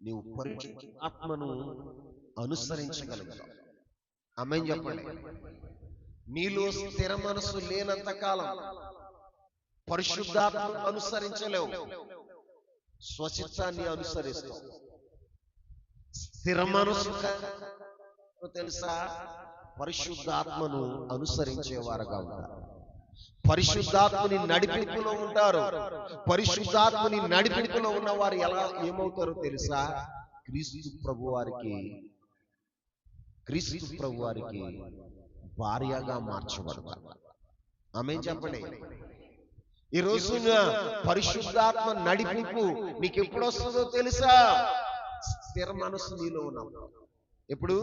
నీవు పరిశుద్ధాత్మను అనుసరించగలుగుతావు. ఆమేన్ చెప్పండి. నీలో స్థిర మనసు లేనంత కాలం పరిశుద్ధాత్మను అనుసరించలేవు, స్వచిత్తాన్ని అనుసరిస్తావు. స్థిర మనసు తెలుసా? పరిశుద్ధాత్మను అనుసరించేవారుగా ఉంటారు, పరిశుద్ధాత్మని నడిపింపులో ఉంటారు. పరిశుద్ధాత్మని నడిపింపులో ఉన్న వారు ఏమవుతారో తెలుసా? క్రీస్తు ప్రభు వారికి భార్యగా మార్చబడతారు. ఆమేన్ చెప్పండి. ఈ రోజున పరిశుద్ధాత్మ నడిపింపు నీకు ఎప్పుడు వస్తుందో తెలుసా? స్థిర మనసు నీలో ఉన్నప్పుడు. ఎప్పుడు?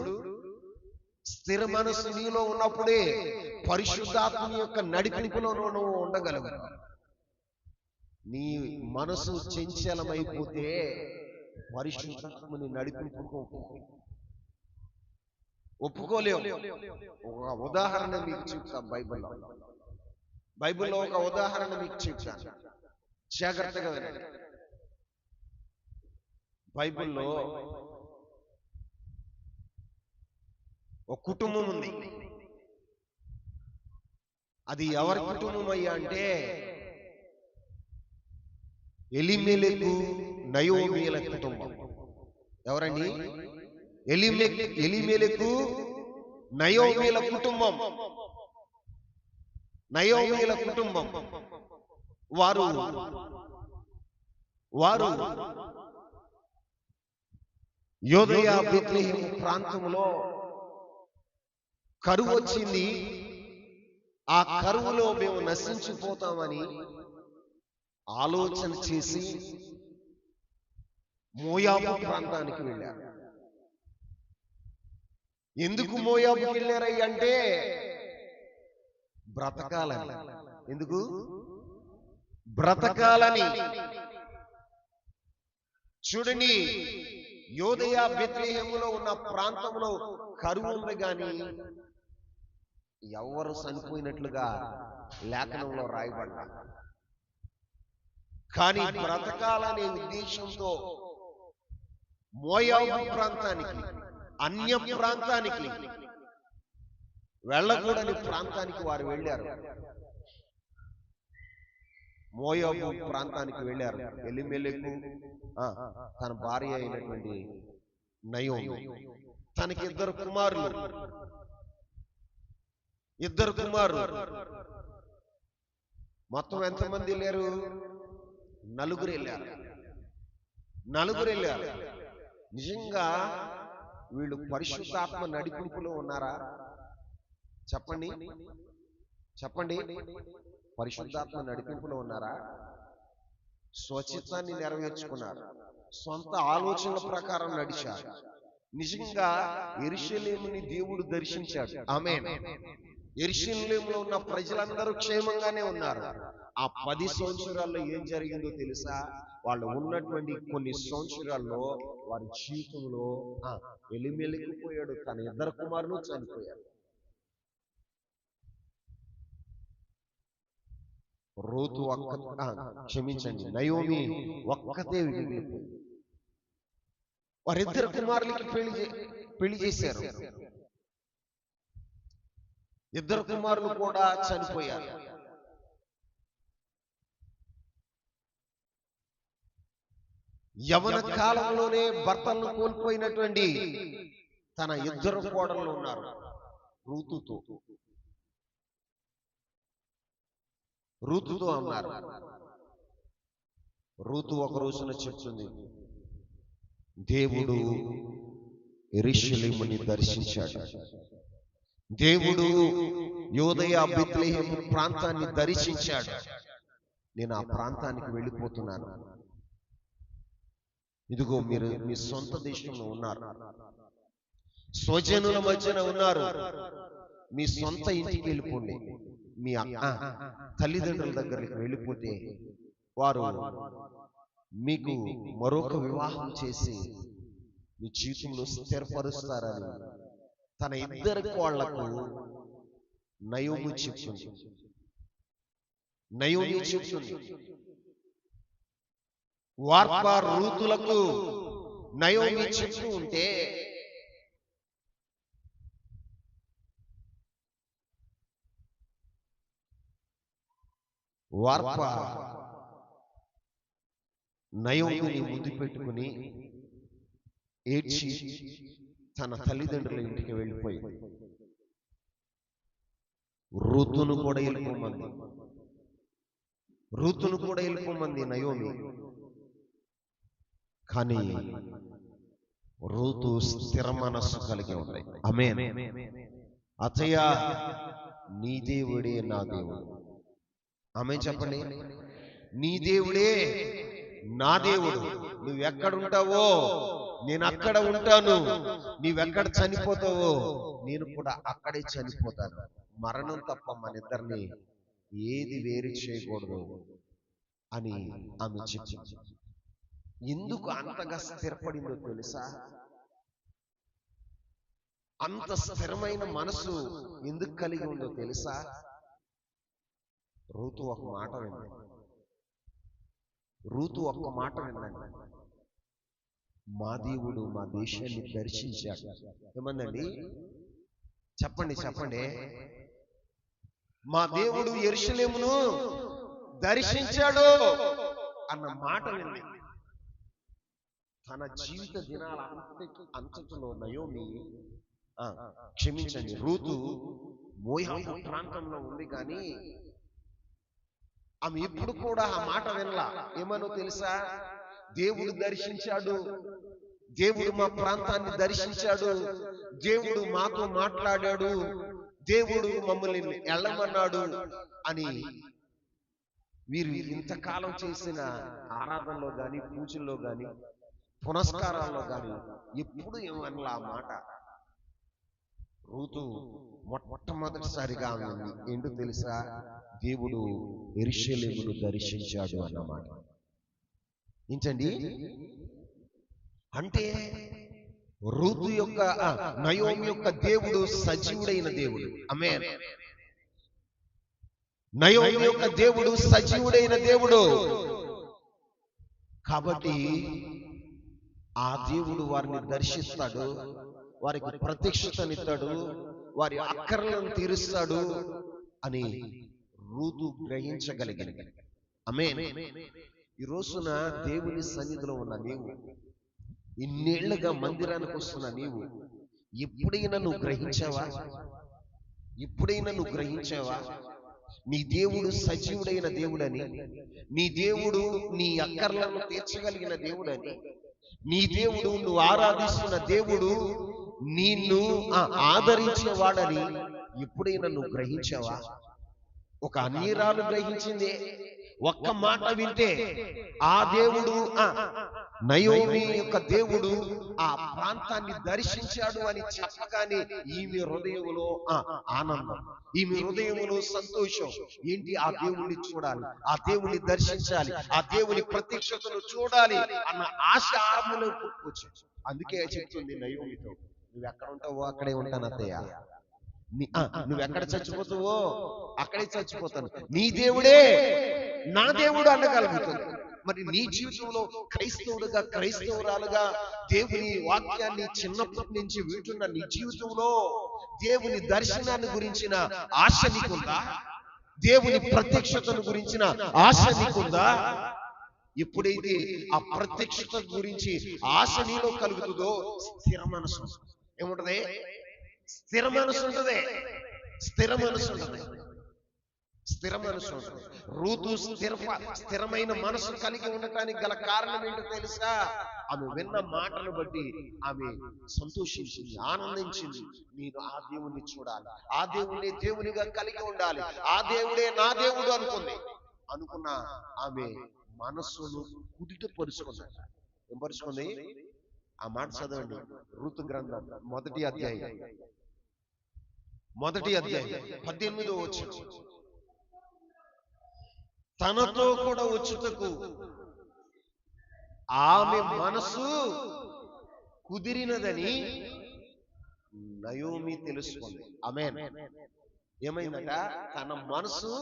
స్థిర మనస్సు నీలో ఉన్నప్పుడే పరిశుద్ధాత్మ యొక్క నడిపింపులో నువ్వు ఉండగలవు. నీ మనసు చంచలమైపోతే పరిశుద్ధాత్మని నడిపింపుకు ఒప్పుకోలేవు. ఒక ఉదాహరణ మీకు చెప్తాను. బైబిల్లో ఒక ఉదాహరణ మీకు చెప్తాను, జాగ్రత్తగా వినండి. బైబిల్లో ఒక కుటుంబం ఉంది. అది ఎవరి కుటుంబం అయ్యా అంటే ఎలీమెలెకు నయోమీల కుటుంబం. ఎవరండి? ఎలీమెలెకు నయోమీల కుటుంబం. నయోమీల కుటుంబం వారు యోదయ బెత్లెహేము ప్రాంతంలో కరువు వచ్చింది. ఆ కరువులో మేము నశించిపోతామని ఆలోచన చేసి మోయాబు ప్రాంతానికి వెళ్ళారు. ఎందుకు మోయాబుకి వెళ్ళారయ్య అంటే బ్రతకాలని. ఎందుకు బ్రతకాలని? చూడండి, యోదయ బెత్లెహేములో ఉన్న ప్రాంతంలో కరువు ఉంది గాని ఎవరు చనిపోయినట్లుగా లేఖనంలో రాయబడ్డారు. కానీ బ్రతకాలనే ఉద్దేశంతో మోయాబు ప్రాంతానికి, అన్య ప్రాంతానికి, వెళ్ళకూడని ప్రాంతానికి వారు వెళ్ళారు. మోయాబు ప్రాంతానికి వెళ్ళారు. ఎలీమెలెకు తన భార్య అయినటువంటి నయోమి, తనకి ఇద్దరు కుమారులు. మొత్తం ఎంతమంది వెళ్ళారు? నలుగురు వెళ్ళారు. నిజంగా వీళ్ళు పరిశుద్ధాత్మ నడిపింపులో ఉన్నారా? చెప్పండి. పరిశుద్ధాత్మ నడిపింపులో ఉన్నారా? స్వచిత్తాన్ని నెరవేర్చుకున్నారు. సొంత ఆలోచనల ప్రకారం నడిచారు. నిజంగా యెరూషలేముని దేవుడు దర్శించాడు. ఆమేన్. యెరూషలేములో ఉన్న ప్రజలందరూ క్షేమంగానే ఉన్నారు. ఆ 10 సంవత్సరాల్లో ఏం జరిగిందో తెలుసా? వాళ్ళు ఉన్నటువంటి కొన్ని సంవత్సరాల్లో వారి జీవితంలో ఎలీమెలెకు పోయాడు, తన ఇద్దరు కుమారులు చనిపోయారు. రూతు నయోమి ఒక్కతే మిగిలిపోయింది. వారిద్దరు కుమారులకి పెళ్లి చేశారు. ఇద్దరు కుమారులు కూడా చనిపోయారు. యవన కాలంలోనే భర్తలను కోల్పోయినటువంటి తన ఇద్దరు కోడళ్ళు ఉన్నారు రూతుతో అన్నారు. రూతు ఒక రోజున చెప్తుంది, దేవుడు యెరూషలేముని దర్శించాడు. దేవుడు యోదయ బెత్లెహేము ప్రాంతాన్ని దర్శించాడు. నేను ఆ ప్రాంతానికి వెళ్ళిపోతున్నాను. ఇదిగో మీరు మీ సొంత దేశంలో ఉన్నారు, స్వజనుల మధ్యన ఉన్నారు. మీ సొంత ఇంటికి వెళ్ళిపోండి. మీ తల్లిదండ్రుల దగ్గరికి వెళ్ళిపోతే వారు మీకు మరొక వివాహం చేసి మీ జీవితంలో స్థిరపరుస్తారని తన ఇద్దరు కోళ్లకు నయోమి చెప్తుంది. వార్ప రూతులకు నయోమి చెప్తూ ఉంటే వార్ప నయోమిని ముందు పెట్టుకుని ఏడ్చి తన తల్లిదండ్రుల ఇంటికి వెళ్ళిపోయింది. రూతును కూడా వెళ్ళిపోమంది నయోమి. కానీ రూతు స్థిర మనస్సు కలిగి ఉంది. ఆమేన్. అతయ్య, నీ దేవుడే నా దేవుడు. ఆమేన్ చెప్పండి. నీ దేవుడే నా దేవుడు. నువ్వెక్కడుంటావో నేను అక్కడ ఉంటాను, నీవెక్కడ చనిపోతావో నేను కూడా అక్కడే చనిపోతాను. మరణం తప్ప మన ఇద్దరిని ఏది వేరు చేయకూడదు అని ఆమె చెప్పింది. ఎందుకు అంతగా స్థిరపడిందో తెలుసా? అంత స్థిరమైన మనసు ఎందుకు కలిగి ఉందో తెలుసా? రూతు ఒక మాట వింది. రూతు ఒక్క మాట విన్నాడు. మా దేవుడు మా దేశాన్ని దర్శించాడు. ఏమందండి? చెప్పండి చెప్పండి. మా దేవుడు యెరూషలేమును దర్శించాడు అన్న మాట వింది. తన జీవిత దినాల అంతటిలో నయోమి, క్షమించండి, రూతు మోయాబు ప్రాంతంలో ఉంది, కానీ ఆమె ఎప్పుడు కూడా ఆ మాట వినలా. ఏమనో తెలుసా? దేవుడు దర్శించాడు, దేవుడు మా ప్రాంతాన్ని దర్శించాడు, దేవుడు మాతో మాట్లాడాడు, దేవుడు మమ్మల్ని వెళ్ళమన్నాడు అని వీరు ఇంతకాలం చేసిన ఆరాధనలో గాని, పూజల్లో గాని, పునస్కారాల్లో గాని ఎప్పుడు ఏమనలా ఆ మాట. రూతు మొట్టమొదటిసారిగా ఏంటో తెలుసా? దేవుడు యెరూషలేమును దర్శించాడు అన్నమాట. ఏంటండి? అంటే రూతు యొక్క నయోమి యొక్క దేవుడు సజీవుడైన దేవుడు. ఆమేన్. నయోమి యొక్క దేవుడు సజీవుడైన దేవుడు కాబట్టి ఆ దేవుడు వారిని దర్శిస్తాడు, వారికి ప్రత్యక్షతనిస్తాడు, వారి అక్కర్లను తీరుస్తాడు అని రూతు గ్రహించగలిగింది. ఆమేన్. ఈ రోజున దేవుని సన్నిధిలో ఉన్న నీవు, ఇన్నేళ్లుగా మందిరానికి వస్తున్న నీవు, ఎప్పుడైనా నువ్వు గ్రహించావా? ఎప్పుడైనా నువ్వు గ్రహించావా నీ దేవుడు సజీవుడైన దేవుడని, నీ దేవుడు నీ అక్కర్లను తీర్చగలిగిన దేవుడని, నీ దేవుడు నువ్వు ఆరాధిస్తున్న దేవుడు నిన్ను ఆదరించిన వాడని ఎప్పుడైనా నువ్వు గ్రహించావా? ఒక అన్యరాలు గ్రహించింది. ఒక్క మాట వింటే ఆ దేవుడు, నయోమి యొక్క దేవుడు ఆ ప్రాంతాన్ని దర్శించాడు అని చెప్పగానే ఈమె హృదయంలో ఆనందం, ఈమె హృదయంలో సంతోషం. ఏంటి? ఆ దేవుణ్ణి చూడాలి, ఆ దేవుణ్ణి దర్శించాలి, ఆ దేవుని ప్రత్యక్షతను చూడాలి అన్న ఆశ ఆమెలో పుట్టుకొచ్చింది. అందుకే చెప్తుంది నయోమితో, నువ్వు ఎక్కడ ఉంటావో అక్కడే ఉంటాను అత్తయ్య, నువ్వెక్కడ చచ్చిపోతావో అక్కడే చచ్చిపోతాను, నీ దేవుడే నా దేవుడు అనగలుగుతుంది. మరి నీ జీవితంలో క్రైస్తవుడుగా, క్రైస్తవురాలుగా దేవుని వాక్యాన్ని చిన్నప్పటి నుంచి వింటున్న నీ జీవితంలో దేవుని దర్శనాన్ని గురించిన ఆశ నీకుందా? దేవుని ప్రత్యక్షతను గురించిన ఆశ నీకుందా? ఎప్పుడైతే ఆ ప్రత్యక్షత గురించి ఆశ నీలో కలుగుతుందో స్థిర మనసు ఏముంటది? స్థిర మనసు ఉంటుంది, స్థిర మనసు ఉంటుంది, స్థిర మనసు ఉంటుంది. రూతు స్థిరమైన మనసు కలిగి ఉండటానికి గల కారణం ఏంటో తెలుసా? ఆమె విన్న మాటను బట్టి ఆమె సంతోషించింది, ఆనందించింది. నేను ఆ దేవుణ్ణి చూడాలి, ఆ దేవుణ్ణి దేవునిగా కలిగి ఉండాలి, ఆ దేవుడే నా దేవుడు అనుకున్న ఆమె మనస్సును కుదుట పరుచుకున్నాడు. ఏం పరుచుకుంది? ఆ మాట చదవండి. రూతు గ్రంథం 1వ అధ్యాయం 18వ వచనం. తనతో కూడా వచ్చుటకు ఆమె మనసు కుదిరినదని నయోమి తెలుసుకుంది. ఆమేన్. ఏమైందట? తన మనసు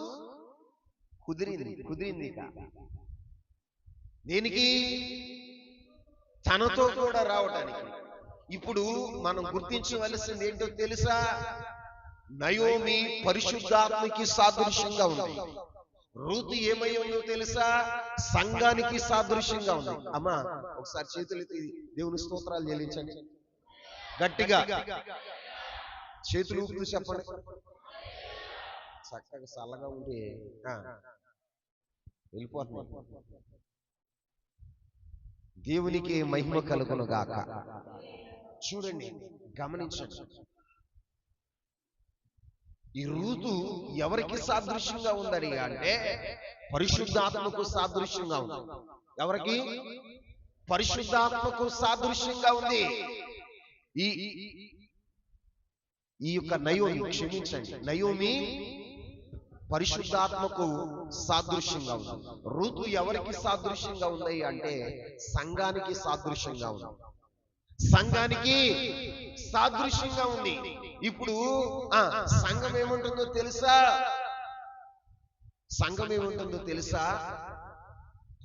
కుదిరింది. దేనికి? తనతో కూడా రావటానికి. ఇప్పుడు మనం గుర్తించవలసింది ఏంటో తెలుసా? నయోమి పరిశుద్ధాత్మకి సాదృశ్యంగా ఉంది. రూతు ఏమై ఉందో తెలుసా? సంఘానికి సాదృశ్యంగా ఉంది. అమ్మా ఒకసారి చేతులెత్తి దేవుని స్తోత్రాలు చెల్లించండి గట్టిగా. చేతులు ఊపుతూ చెప్పండి. చక్కగా చల్లగా ఉంటే వెళ్ళిపోతుంది. దేవునికి మహిమ కలుగును గాక. చూడండి, గమనించండి. ఈ రూతు ఎవరికి సాదృశ్యంగా ఉందని అంటే పరిశుద్ధాత్మకు సాదృశ్యంగా ఉంది. ఎవరికి? పరిశుద్ధాత్మకు సాదృశ్యంగా ఉంది. ఈ ఈ యొక్క నయోమి, క్షమించండి, నయోమి పరిశుద్ధాత్మకు సాదృశ్యంగా ఉంది. ఋతు ఎవరికి సాదృశ్యంగా ఉంది అంటే సంఘానికి సాదృశ్యంగా ఉంది. సంఘానికి సాదృశ్యంగా ఉంది. ఇప్పుడు సంఘం ఏముంటుందో తెలుసా? సంఘం ఏముంటుందో తెలుసా?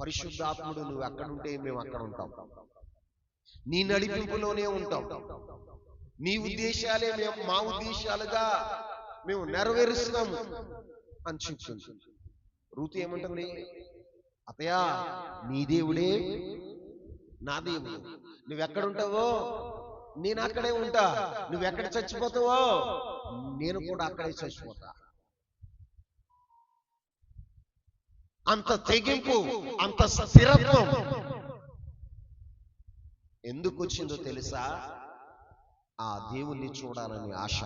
పరిశుద్ధాత్ముడు నువ్వు ఎక్కడుంటే మేము అక్కడ ఉంటాం. నీ నడిపింపులోనే ఉంటాం. నీ ఉద్దేశాలే మేము మా ఉద్దేశాలుగా మేము నెరవేరుస్తున్నాము అని చెప్తుంది. ఋతు ఏమంటుంది? అతయా నీ దేవుడే నా దేవుడు. నువ్వెక్కడుంటావో నేను అక్కడే ఉంటా. నువ్వెక్కడ చచ్చిపోతావో నేను కూడా అక్కడే చచ్చిపోతా. అంత తెగింపు, అంత స్థిరత్వం ఎందుకు వచ్చిందో తెలుసా? ఆ దేవుణ్ణి చూడాలని ఆశ,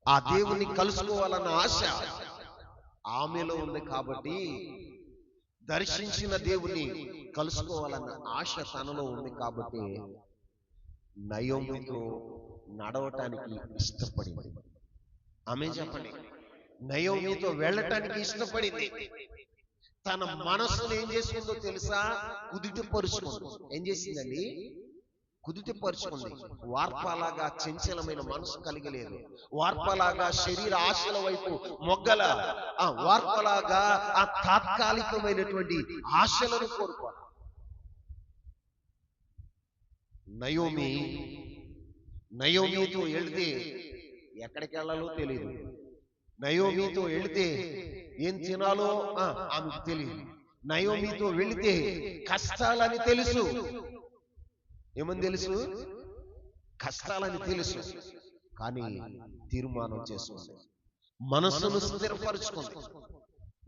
ఆ దేవుణ్ణి కలుసుకోవాలన్న ఆశ ఆమెలో ఉంది. కాబట్టి దర్శించిన దేవుణ్ణి కలుసుకోవాలన్న ఆశ తనలో ఉంది. కాబట్టి నయోమితో నడవటానికి ఇష్టపడింది. ఆమె చెప్పండి, నయోమితో వెళ్ళటానికి ఇష్టపడింది. తన మనసును ఏం చేసిందో తెలుసా? కుదుట పరుచుకుంది. ఏం చేసిందండి? కుదుట పరుచుకుంది. వార్పలాగా చంచలమైన మనసు కలిగలేదు. వార్పలాగా శరీర ఆశల వైపు మొగ్గల వార్పలాగా ఆ తాత్కాలికమైనటువంటి ఆశలను కోరుకోవాలి. నయోమితో వెళితే ఎక్కడికి వెళ్ళాలో తెలియదు. నయోమితో వెళితే ఏం తినాలో ఆమెకు తెలియదు. నయోమితో వెళితే కష్టాలని తెలుసు. ఏమని తెలుసు? కష్టాలని తెలుసు. కానీ తీర్మానం చేసుకుంది, మనసును స్థిరపరుచుకుంది.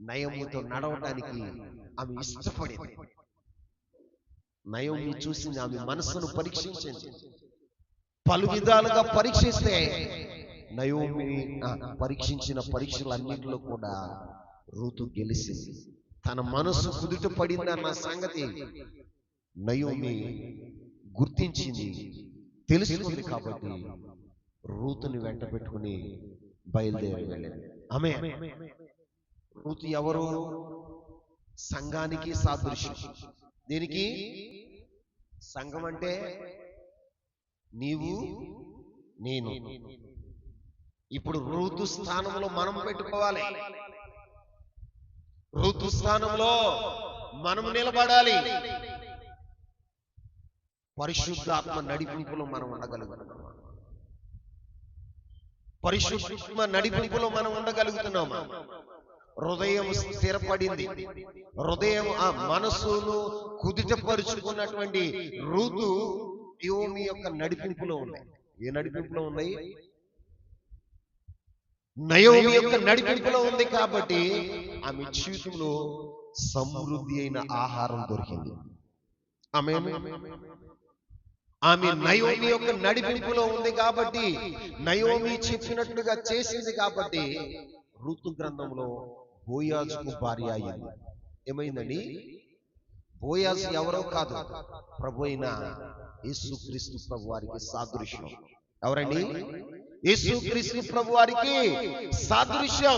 నయోమితో నడవటానికి ఆమె ఇష్టపడింది. నయోమి చూసింది, ఆమె మనసును పరీక్షించింది. పలు విధాలుగా పరీక్షిస్తే నయోమి పరీక్షించిన పరీక్షలన్నింటిలో కూడా ఋతు గెలిచింది. తన మనసు కుదుట పడిందన్న సంగతి నయోమి గుర్తించింది, తెలుసుకుంది. కాబట్టి ఋతుని వెంట పెట్టుకుని బయలుదేరి వెళ్ళింది. ఆమె ఋతు ఎవరు? సంఘానికి సాదృశ్యం. దీనికి సంఘం అంటే నీవు నేను. ఇప్పుడు ఋతు స్థానంలో మనం పెట్టుకోవాలి. ఋతు స్థానంలో మనం నిలబడాలి. పరిశుద్ధాత్మ నడిపింపులో మనం ఉండగలుగుతున్నామా? పరిశుద్ధాత్మ నడిపింపులో మనం ఉండగలుగుతున్నామా? హృదయం స్థిరపడింది. హృదయం మనసును కుదుటపరుచుకున్నటువంటి ఋతు నయోమి యొక్క నడిపింపులో ఉన్నాయి. ఏ నడిపింపులో ఉన్నాయి? నయోమి యొక్క నడిపింపులో ఉంది. కాబట్టి ఆమె జీవితంలో సమృద్ధి అయిన ఆహారం దొరికింది. ఆమె నయోమి యొక్క నడిపింపులో ఉంది కాబట్టి, నయోమి చెప్పినట్లుగా చేసింది కాబట్టి ఋతు గ్రంథంలో బోయాజుకు భార్య అయింది. ఏమైందండి? బోయాజు ఎవరో కాదు, ప్రభు అయిన యేసుక్రీస్తు ప్రభు వారికి సాదృశ్యం. ఎవరండి? యేసుక్రీస్తు ప్రభు వారికి సాదృశ్యం.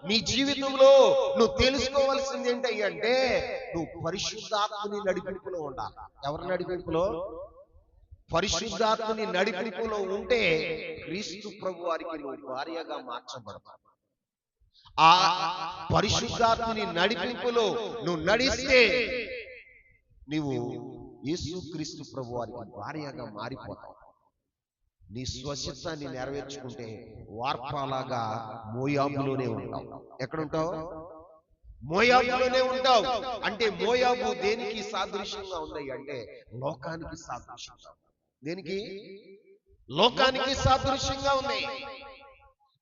నీ జీవితంలో నువ్వు తెలుసుకోవాల్సింది ఏంటంటే నువ్వు పరిశుద్ధాత్మని నడిపింపులో ఉండాలి. ఎవరి నడిపింపులో? పరిశుద్ధాత్మని నడిపింపులో ఉంటే క్రీస్తు ప్రభు వారికి నువ్వు భార్యగా మార్చబడతావు. ఆ పరిశుద్ధాత్మని నడిపింపులో నువ్వు నడిస్తే నీవు యేసుక్రీస్తు ప్రభు వారికి భార్యగా మారిపోతావు. నీ స్వచిత్తాన్ని నెరవేర్చుకుంటే వార్పాలాగా మోయాబులోనే ఉంటావు. ఎక్కడుంటావు? మోయాబులోనే ఉంటావు. అంటే మోయాబు దేనికి సాదృశ్యంగా ఉంది అంటే లోకానికి సాదృశ్యంగా. దేనికి? లోకానికి సాదృశ్యంగా ఉంది.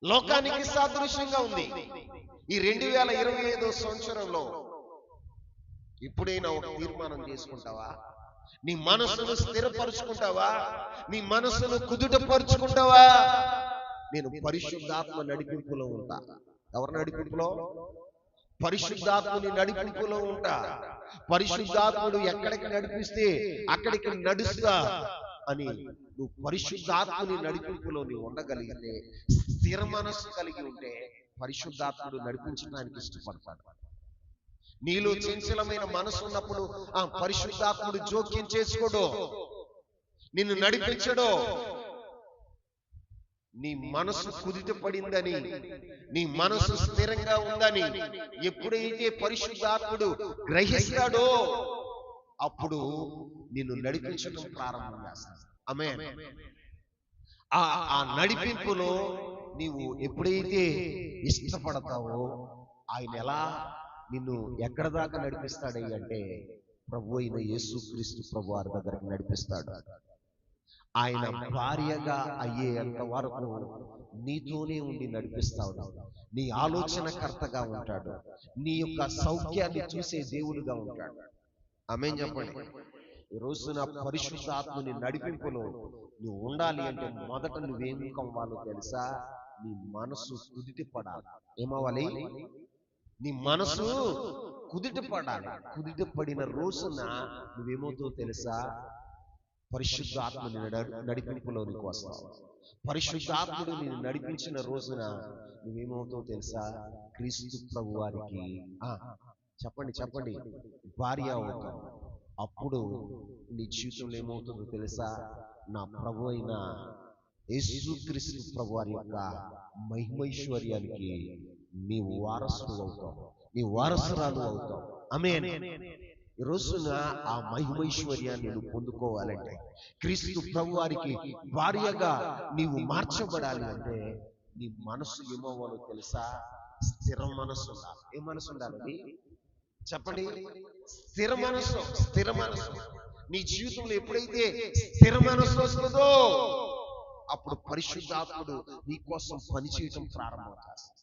లోకానికి సాదృశ్యంగా ఉంది. ఈ 2025 సంవత్సరంలో ఇప్పుడైనా ఒక తీర్మానం చేసుకుంటావా? నీ మనసును స్థిరపరుచుకుంటావా? నీ మనసును కుదుటపరుచుకుంటావా? నేను పరిశుద్ధాత్మ నడిపింపులో ఉంటా. ఎవరి నడిపింపులో? పరిశుద్ధాత్ముని నడిపింపులో ఉంటా. పరిశుద్ధాత్ముడు ఎక్కడికి నడిపిస్తే అక్కడికి నడుస్తా అని నువ్వు పరిశుద్ధాత్ముని నడిపింపులో నీవు ఉండగలిగితే, స్థిర మనస్సు కలిగి ఉంటే పరిశుద్ధాత్ముడు నడిపించడానికి ఇష్టపడతాడు. నీలో చంచలమైన మనసు ఉన్నప్పుడు ఆ పరిశుద్ధాత్ముడు జోక్యం చేసుకోడు, నిన్ను నడిపించడు. నీ మనసు కుదిట పడిందని, నీ మనసు స్థిరంగా ఉందని ఎప్పుడైతే పరిశుద్ధాత్ముడు గ్రహిస్తాడో అప్పుడు నిన్ను నడిపించడం ప్రారంభం చేస్తాడు. ఆమేన్. ఆ నడిపింపులో నీవు ఎప్పుడైతే ఇష్టపడతావో ఆయన ఎలా నిన్ను ఎక్కడ దాకా నడిపిస్తాడయ్య అంటే ప్రభు అయిన యేసుక్రీస్తు ప్రభు వారి దగ్గరికి నడిపిస్తాడు. ఆయన భార్యగా అయ్యేంత వరకు నీతోనే ఉండి నడిపిస్తాడు. నీ ఆలోచనకర్తగా ఉంటాడు, నీ యొక్క సౌఖ్యాన్ని చూసే దేవుడుగా ఉంటాడు. ఆమేన్ చెప్పండి. ఈ రోజున పరిశుద్ధాత్ముని నడిపింపులో నువ్వు ఉండాలి అంటే మొదట నువ్వేం కావాలో తెలుసా? నీ మనసు కుదిట పడాలి. ఏమవ్వాలి? నీ మనసు కుదిట పడాలి. కుదిట పడిన రోజున నువ్వేమవుతావు తెలుసా? పరిశుద్ధాత్ముని నడిపింపులోనికి వస్తావు. పరిశుద్ధాత్ముడు నిన్ను నడిపించిన రోజున నువ్వేమవుతావు తెలుసా? క్రీస్తు ప్రభు వారికి చెప్పండి చెప్పండి భార్య అవుతావు. అప్పుడు నీ జీవితంలో ఏమవుతుందో తెలుసా? నా ప్రభు అయిన యేసుక్రీస్తు ప్రభు వారి యొక్క మహిమైశ్వర్యానికి నీవు వారసుడు అవుతావు, నీ వారసురాలు అవుతావు. ఆమేన్. ఈ రోజున ఆ మహిమైశ్వర్యాన్ని నువ్వు పొందుకోవాలంటే, క్రీస్తు ప్రభు వారికి భార్యగా నీవు మార్చబడాలి అంటే నీ మనసు ఏమవ్వాలో తెలుసా? స్థిర మనసు ఉండాలి. ఏ మనసు ఉండాలి? చెప్పండి. స్థిర మనసు. స్థిర మనసు నీ జీవితంలో ఎప్పుడైతే స్థిర మనసు వస్తుందో అప్పుడు పరిశుద్ధాత్ముడు నీ కోసం పనిచేయటం ప్రారంభం చేస్తాడు.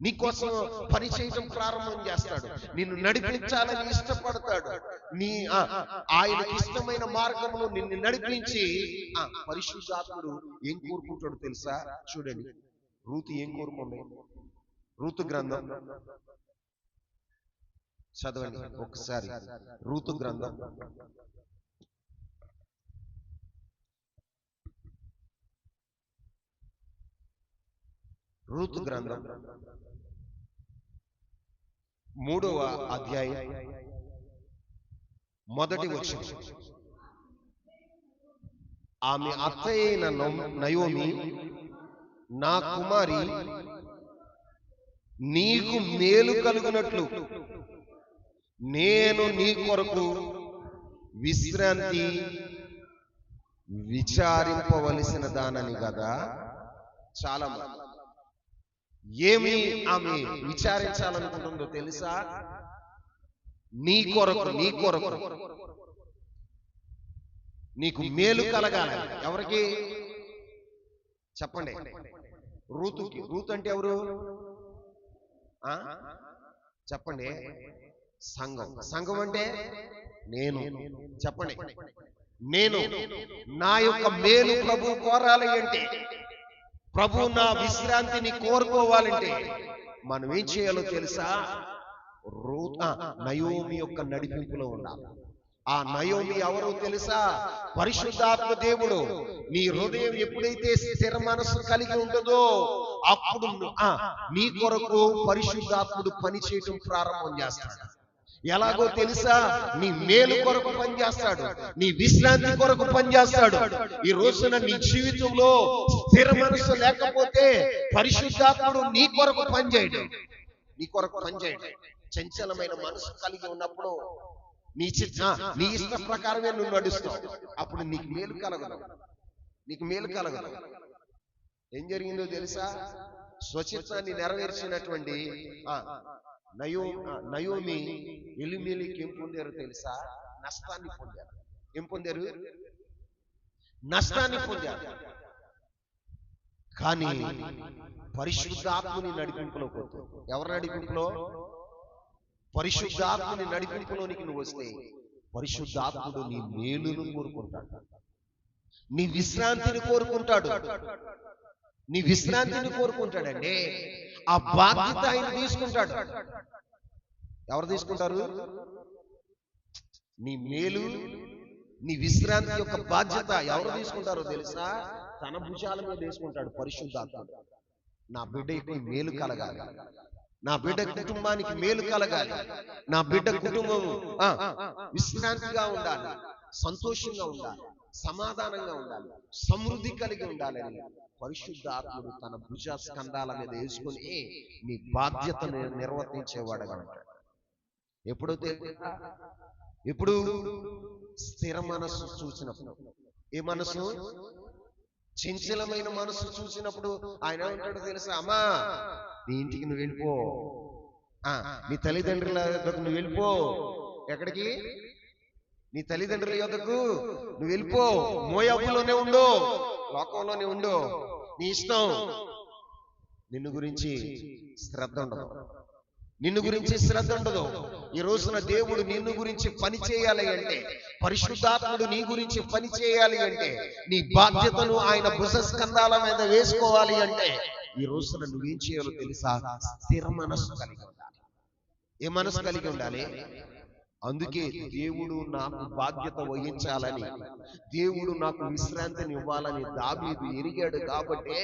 నీ కోసం పనిచేయటం ప్రారంభం చేస్తాడు. నిన్ను నడిపించాలని ఇష్టపడతాడు. ఆయనకి ఇష్టమైన మార్గంలో నిన్ను నడిపించి పరిశుద్ధాత్ముడు ఏం కోరుకుంటాడు తెలుసా? చూడండి, రూతు ఏం కోరుకుంది? రూతు గ్రంథం చదవండి ఒకసారి. రూతు గ్రంథం రూతు గ్రంథం 3వ అధ్యాయం మొదటి వచనం. ఆమె అత్తయ్యైన నయోమి, నా కుమారి, నీకు మేలు కలుగునట్లు నేను నీ కొరకు విశ్రాంతి విచారింపవలసిన దానని కదా. చాలా ఏమి ఆమె విచారించాలనుకుంటుందో తెలుసా? నీ కొరకు, నీ కొరకు నీకు మేలు కలగాలి. ఎవరికి? చెప్పండి. రూతుకి. రూతు అంటే ఎవరు? చెప్పండి. సంఘం. సంఘం అంటే నేను. చెప్పండి. నేను నా యొక్క మేలు ప్రభు కోరాలి అంటే, ప్రభు నా విశ్రాంతిని కోరుకోవాలంటే మనం ఏం చేయాలో తెలుసా? నయోమి యొక్క నడిపింపులో ఉండాలి. ఆ నయోమి ఎవరో తెలుసా? పరిశుద్ధాత్మ దేవుడు. నీ హృదయం ఎప్పుడైతే స్థిర మనసు కలిగి ఉంటుందో అప్పుడు నీ కొరకు పరిశుద్ధాత్ముడు పనిచేయటం ప్రారంభం చేస్తాడు. ఎలాగో తెలుసా? నీ మేలు కొరకు పనిచేస్తాడు, నీ విశ్రాంతి కొరకు పనిచేస్తాడు. ఈ రోజున నీ జీవితంలో స్థిర మనసు లేకపోతే పరిశుద్ధాత్ముడు నీ కొరకు పనిచేయడం, నీ కొరకు పనిచేయడం. చంచలమైన మనసు కలిగి ఉన్నప్పుడు నీ ఇష్ట ప్రకారమే నువ్వు నడుస్తావు. అప్పుడు నీకు మేలు కలగదు, నీకు మేలు కలగదు. ఏం జరిగిందో తెలుసా? స్వచిత్తాన్ని నెరవేర్చినటువంటి నయోమి ఎలిమెలెకు ఏం పొందారో తెలుసా? నష్టాన్ని పొందారు. ఏం పొందారు? నష్టాన్ని పొందారు. కానీ పరిశుద్ధాత్ముని నడిపింపులో పోతావు. ఎవరి నడిపింపులో? పరిశుద్ధాత్ముని నడిపింపులోనికి నువ్వు వస్తే పరిశుద్ధాత్ముడు నీ మేలును కోరుకుంటాడు, నీ విశ్రాంతిని కోరుకుంటాడు. నీ విశ్రాంతిని కోరుకుంటాడండి. ఆ బాధ్యత ఆయన తీసుకుంటాడు. ఎవరు తీసుకుంటారు? నీ మేలు, నీ విశ్రాంతి యొక్క బాధ్యత ఎవరు తీసుకుంటారో తెలుసా? తన భుజాల మీద తీసుకుంటాడు పరిశుద్ధాత్ముడు. నా బిడ్డకి మేలు కలగాలి, నా బిడ్డ కుటుంబానికి మేలు కలగాలి, నా బిడ్డ కుటుంబం విశ్రాంతిగా ఉండాలి, సంతోషంగా ఉండాలి, సమాధానంగా ఉండాలి, సమృద్ధి కలిగి ఉండాలని పరిశుద్ధాత్ముడు తన భుజ స్కంధాల మీద వేసుకుని నీ బాధ్యతను నిర్వర్తించేవాడుగా ఉంటాడు. ఎప్పుడు స్థిర మనస్సు చూసినప్పుడు. ఏ మనసు? చంచలమైన మనసు చూసినప్పుడు ఆయన ఏమంటాడు తెలుసా? అమ్మా, నీ ఇంటికి నువ్వు వెళ్ళిపో, నీ తల్లిదండ్రుల యొద్దకు నువ్వు వెళ్ళిపో. ఎక్కడికి? నీ తల్లిదండ్రుల యొద్దకు నువ్వు వెళ్ళిపో. మోయాబులోనే ఉండు, లోకంలోనే ఉండు, నీ ఇష్టం. నిన్ను గురించి శ్రద్ధ ఉండదు, నిన్ను గురించి శ్రద్ధ ఉండదు. ఈ రోజున దేవుడు నిన్ను గురించి పని చేయాలి అంటే, పరిశుద్ధాత్ముడు నీ గురించి పని చేయాలి అంటే, నీ బాధ్యతను ఆయన భుజ స్కంధాల మీద వేసుకోవాలి అంటే, ఈ రోజున నువ్వేం చేయాలో తెలుసా? స్థిర మనస్సు కలిగి ఉండాలి. ఏ మనస్సు కలిగి ఉండాలి? అందుకే దేవుడు నాకు బాధ్యత వహించాలని, దేవుడు నాకు విశ్రాంతిని ఇవ్వాలని దావీదు ఎరిగాడు. కాబట్టి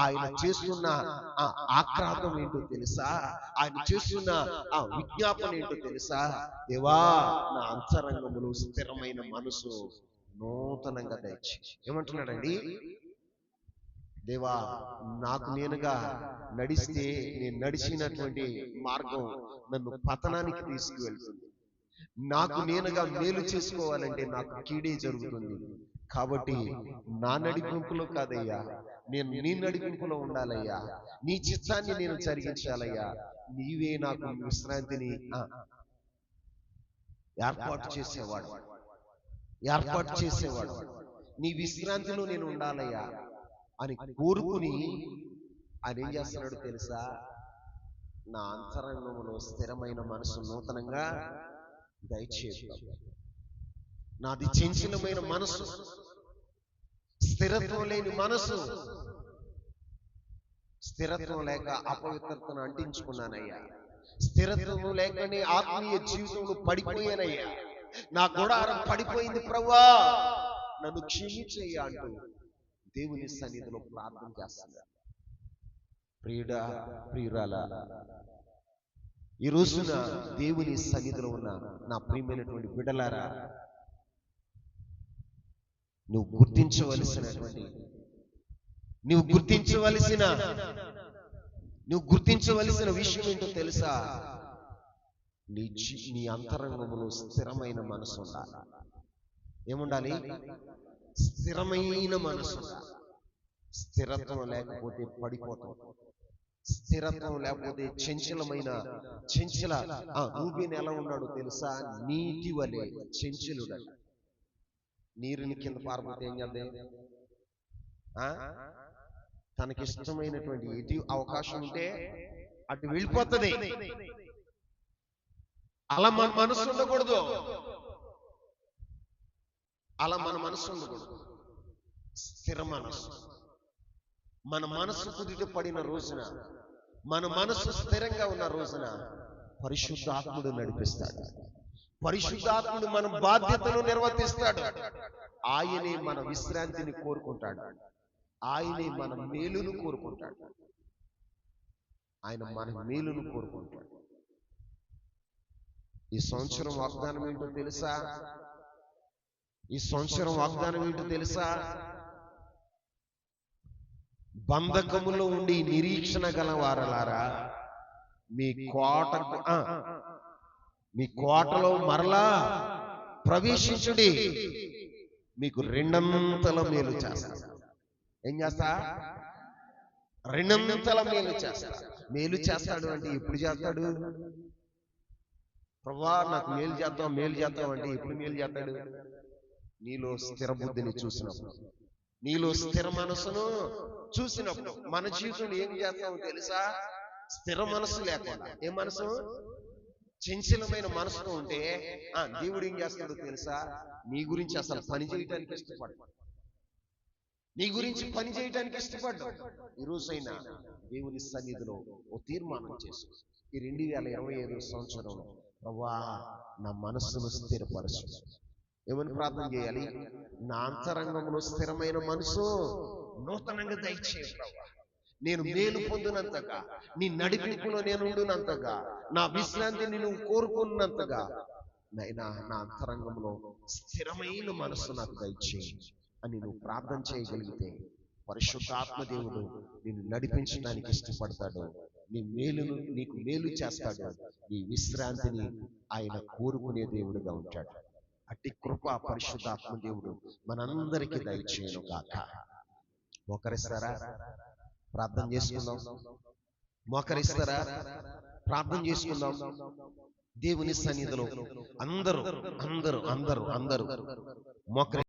ఆయన చేస్తున్న ఆక్రాంతం ఏంటో తెలుసా? ఆయన చేస్తున్న విజ్ఞాపన ఏంటో తెలుసా? దేవా, నా అంతరంగములో స్థిరమైన మనసు నూతనంగా దయచి. ఏమంటున్నాడండి? దేవా, నాకు నేనుగా నడిస్తే నేను నడిచినటువంటి మార్గం నన్ను పతనానికి తీసుకువెళ్తుంది. నాకు నేనుగా మేలు చేసుకోవాలంటే నాకు కీడే జరుగుతుంది. కాబట్టి నా నడిపింపులో కాదయ్యా, నేను నీ నడిపింపులో ఉండాలయ్యా, నీ చిత్తాన్ని నేను జరిగించాలయ్యా. నీవే నాకు విశ్రాంతిని ఏర్పాటు చేసేవాడు. నీ విశ్రాంతిలో నేను ఉండాలయ్యా అని కోరుకుని ఆయన ఏం చేస్తున్నాడు తెలుసా? నా అంతరంగంలో స్థిరమైన మనసు నూతనంగా దయచేయు. నాది చంచలమైన మనసు, స్థిరత్వం లేని మనసు. స్థిరత్వం లేక అపవిత్రతను అంటించుకున్నానయ్యా, స్థిరత్వం లేకనే ఆత్మీయ జీవితంలో పడిపోయానయ్యా, నా గుడారం పడిపోయింది ప్రభువా, నన్ను క్షమించయ్యా అంటూ దేవుని సన్నిధిలో ప్రార్థన చేస్తున్నారు. ప్రియురాలా, ఈ రోజున దేవుని సన్నిధిలో ఉన్న నా ప్రియమైనటువంటి బిడ్డలారా, నువ్వు గుర్తించవలసిన విషయం ఏంటో తెలుసా? నీ అంతరంగంలో స్థిరమైన మనసు ఉండాలి. ఏముండాలి? స్థిరమైన మనసు. స్థిరత్వం లేకపోతే పడిపోతాం. స్థిరత్వం లేకపోతే చంచల రూబేను ఎలా ఉన్నాడో తెలుసా? నీటి వలె చంచలుడు. నీరుని కింద పారిపోతే ఏం చేద్దాం? తనకిష్టమైనటువంటి ఎటు అవకాశం ఉంటే అటు వెళ్ళిపోతుంది. అలా మన మనసు ఉండకూడదు. స్థిర మనసు. మన మనసు కుదిట పడిన రోజున, మన మనసు స్థిరంగా ఉన్న రోజున పరిశుద్ధాత్ముడు నడిపిస్తాడు. పరిశుద్ధాత్ముడు మన బాధ్యతను నిర్వర్తిస్తాడు. ఆయనే మన విశ్రాంతిని కోరుకుంటాడు. ఆయనే మన మేలును కోరుకుంటాడు. ఆయన మన మేలును కోరుకుంటాడు. ఈ సంవత్సరం వాగ్దానం ఏంటో తెలుసా? బంధకములో ఉండి నిరీక్షణ గల వారలారా, మీ కోటలో మరలా ప్రవేశించుడి, మీకు రెండంతల మేలు చేస్తా. ఏం చేస్తా? రెండంతల మేలు చేస్తా. మేలు చేస్తాడు అంటే ఎప్పుడు చేస్తాడు? ప్రభువా, నాకు మేలు చేద్దాం అంటే ఎప్పుడు మేలు చేస్తాడు? నీలో స్థిర బుద్ధిని చూసినప్పుడు, నీలో స్థిర మనసును చూసినప్పుడు. మన జీవితంలో ఏం చేస్తామో తెలుసా? స్థిర మనసు లేకుండా, ఏ మనసు? చంచలమైన మనసుతో ఉంటే దేవుడు ఏం చేస్తాడో తెలుసా? నీ గురించి అసలు పని చేయడానికి ఇష్టపడతాడు. నీ గురించి పని చేయడానికి ఇష్టపడ్డావు. ఈ రోజైనా దేవుని సన్నిధిలో ఓ తీర్మానం చేసు. ఈ 2025 సంవత్సరంలో ప్రభువా నా మనస్సును స్థిరపరచు. ఏమని ప్రార్థన చేయాలి? నా అంతరంగంలో స్థిరమైన మనసు నూతనంగా దయచేయి ప్రభువా. నేను మేలు పొందినంతగా, నీ నడిపింపులో నేను ఉండునంతగా, నా విశ్రాంతిని నువ్వు కోరుకున్నంతగా నైనా నా అంతరంగంలో స్థిరమైన మనసు నాకు దయచేయి అని నువ్వు ప్రార్థన చేయగలిగితే పరిశుద్ధాత్మ దేవుడు నిన్ను నడిపించడానికి ఇష్టపడతాడు. నీకు మేలు చేస్తాడు. నీ విశ్రాంతిని ఆయన కోరుకునే దేవుడుగా ఉంటాడు. అట్టి కృప పరిశుద్ధాత్మ దేవుడు మనందరికీ దయచేయను గాక. మోకరిస్తారా? ప్రార్థన చేసుకుందాం. మోకరిస్తారా? ప్రార్థన చేసుకుందాం. దేవుని సన్నిధిలో అందరూ అందరూ అందరూ అందరూ మోకరి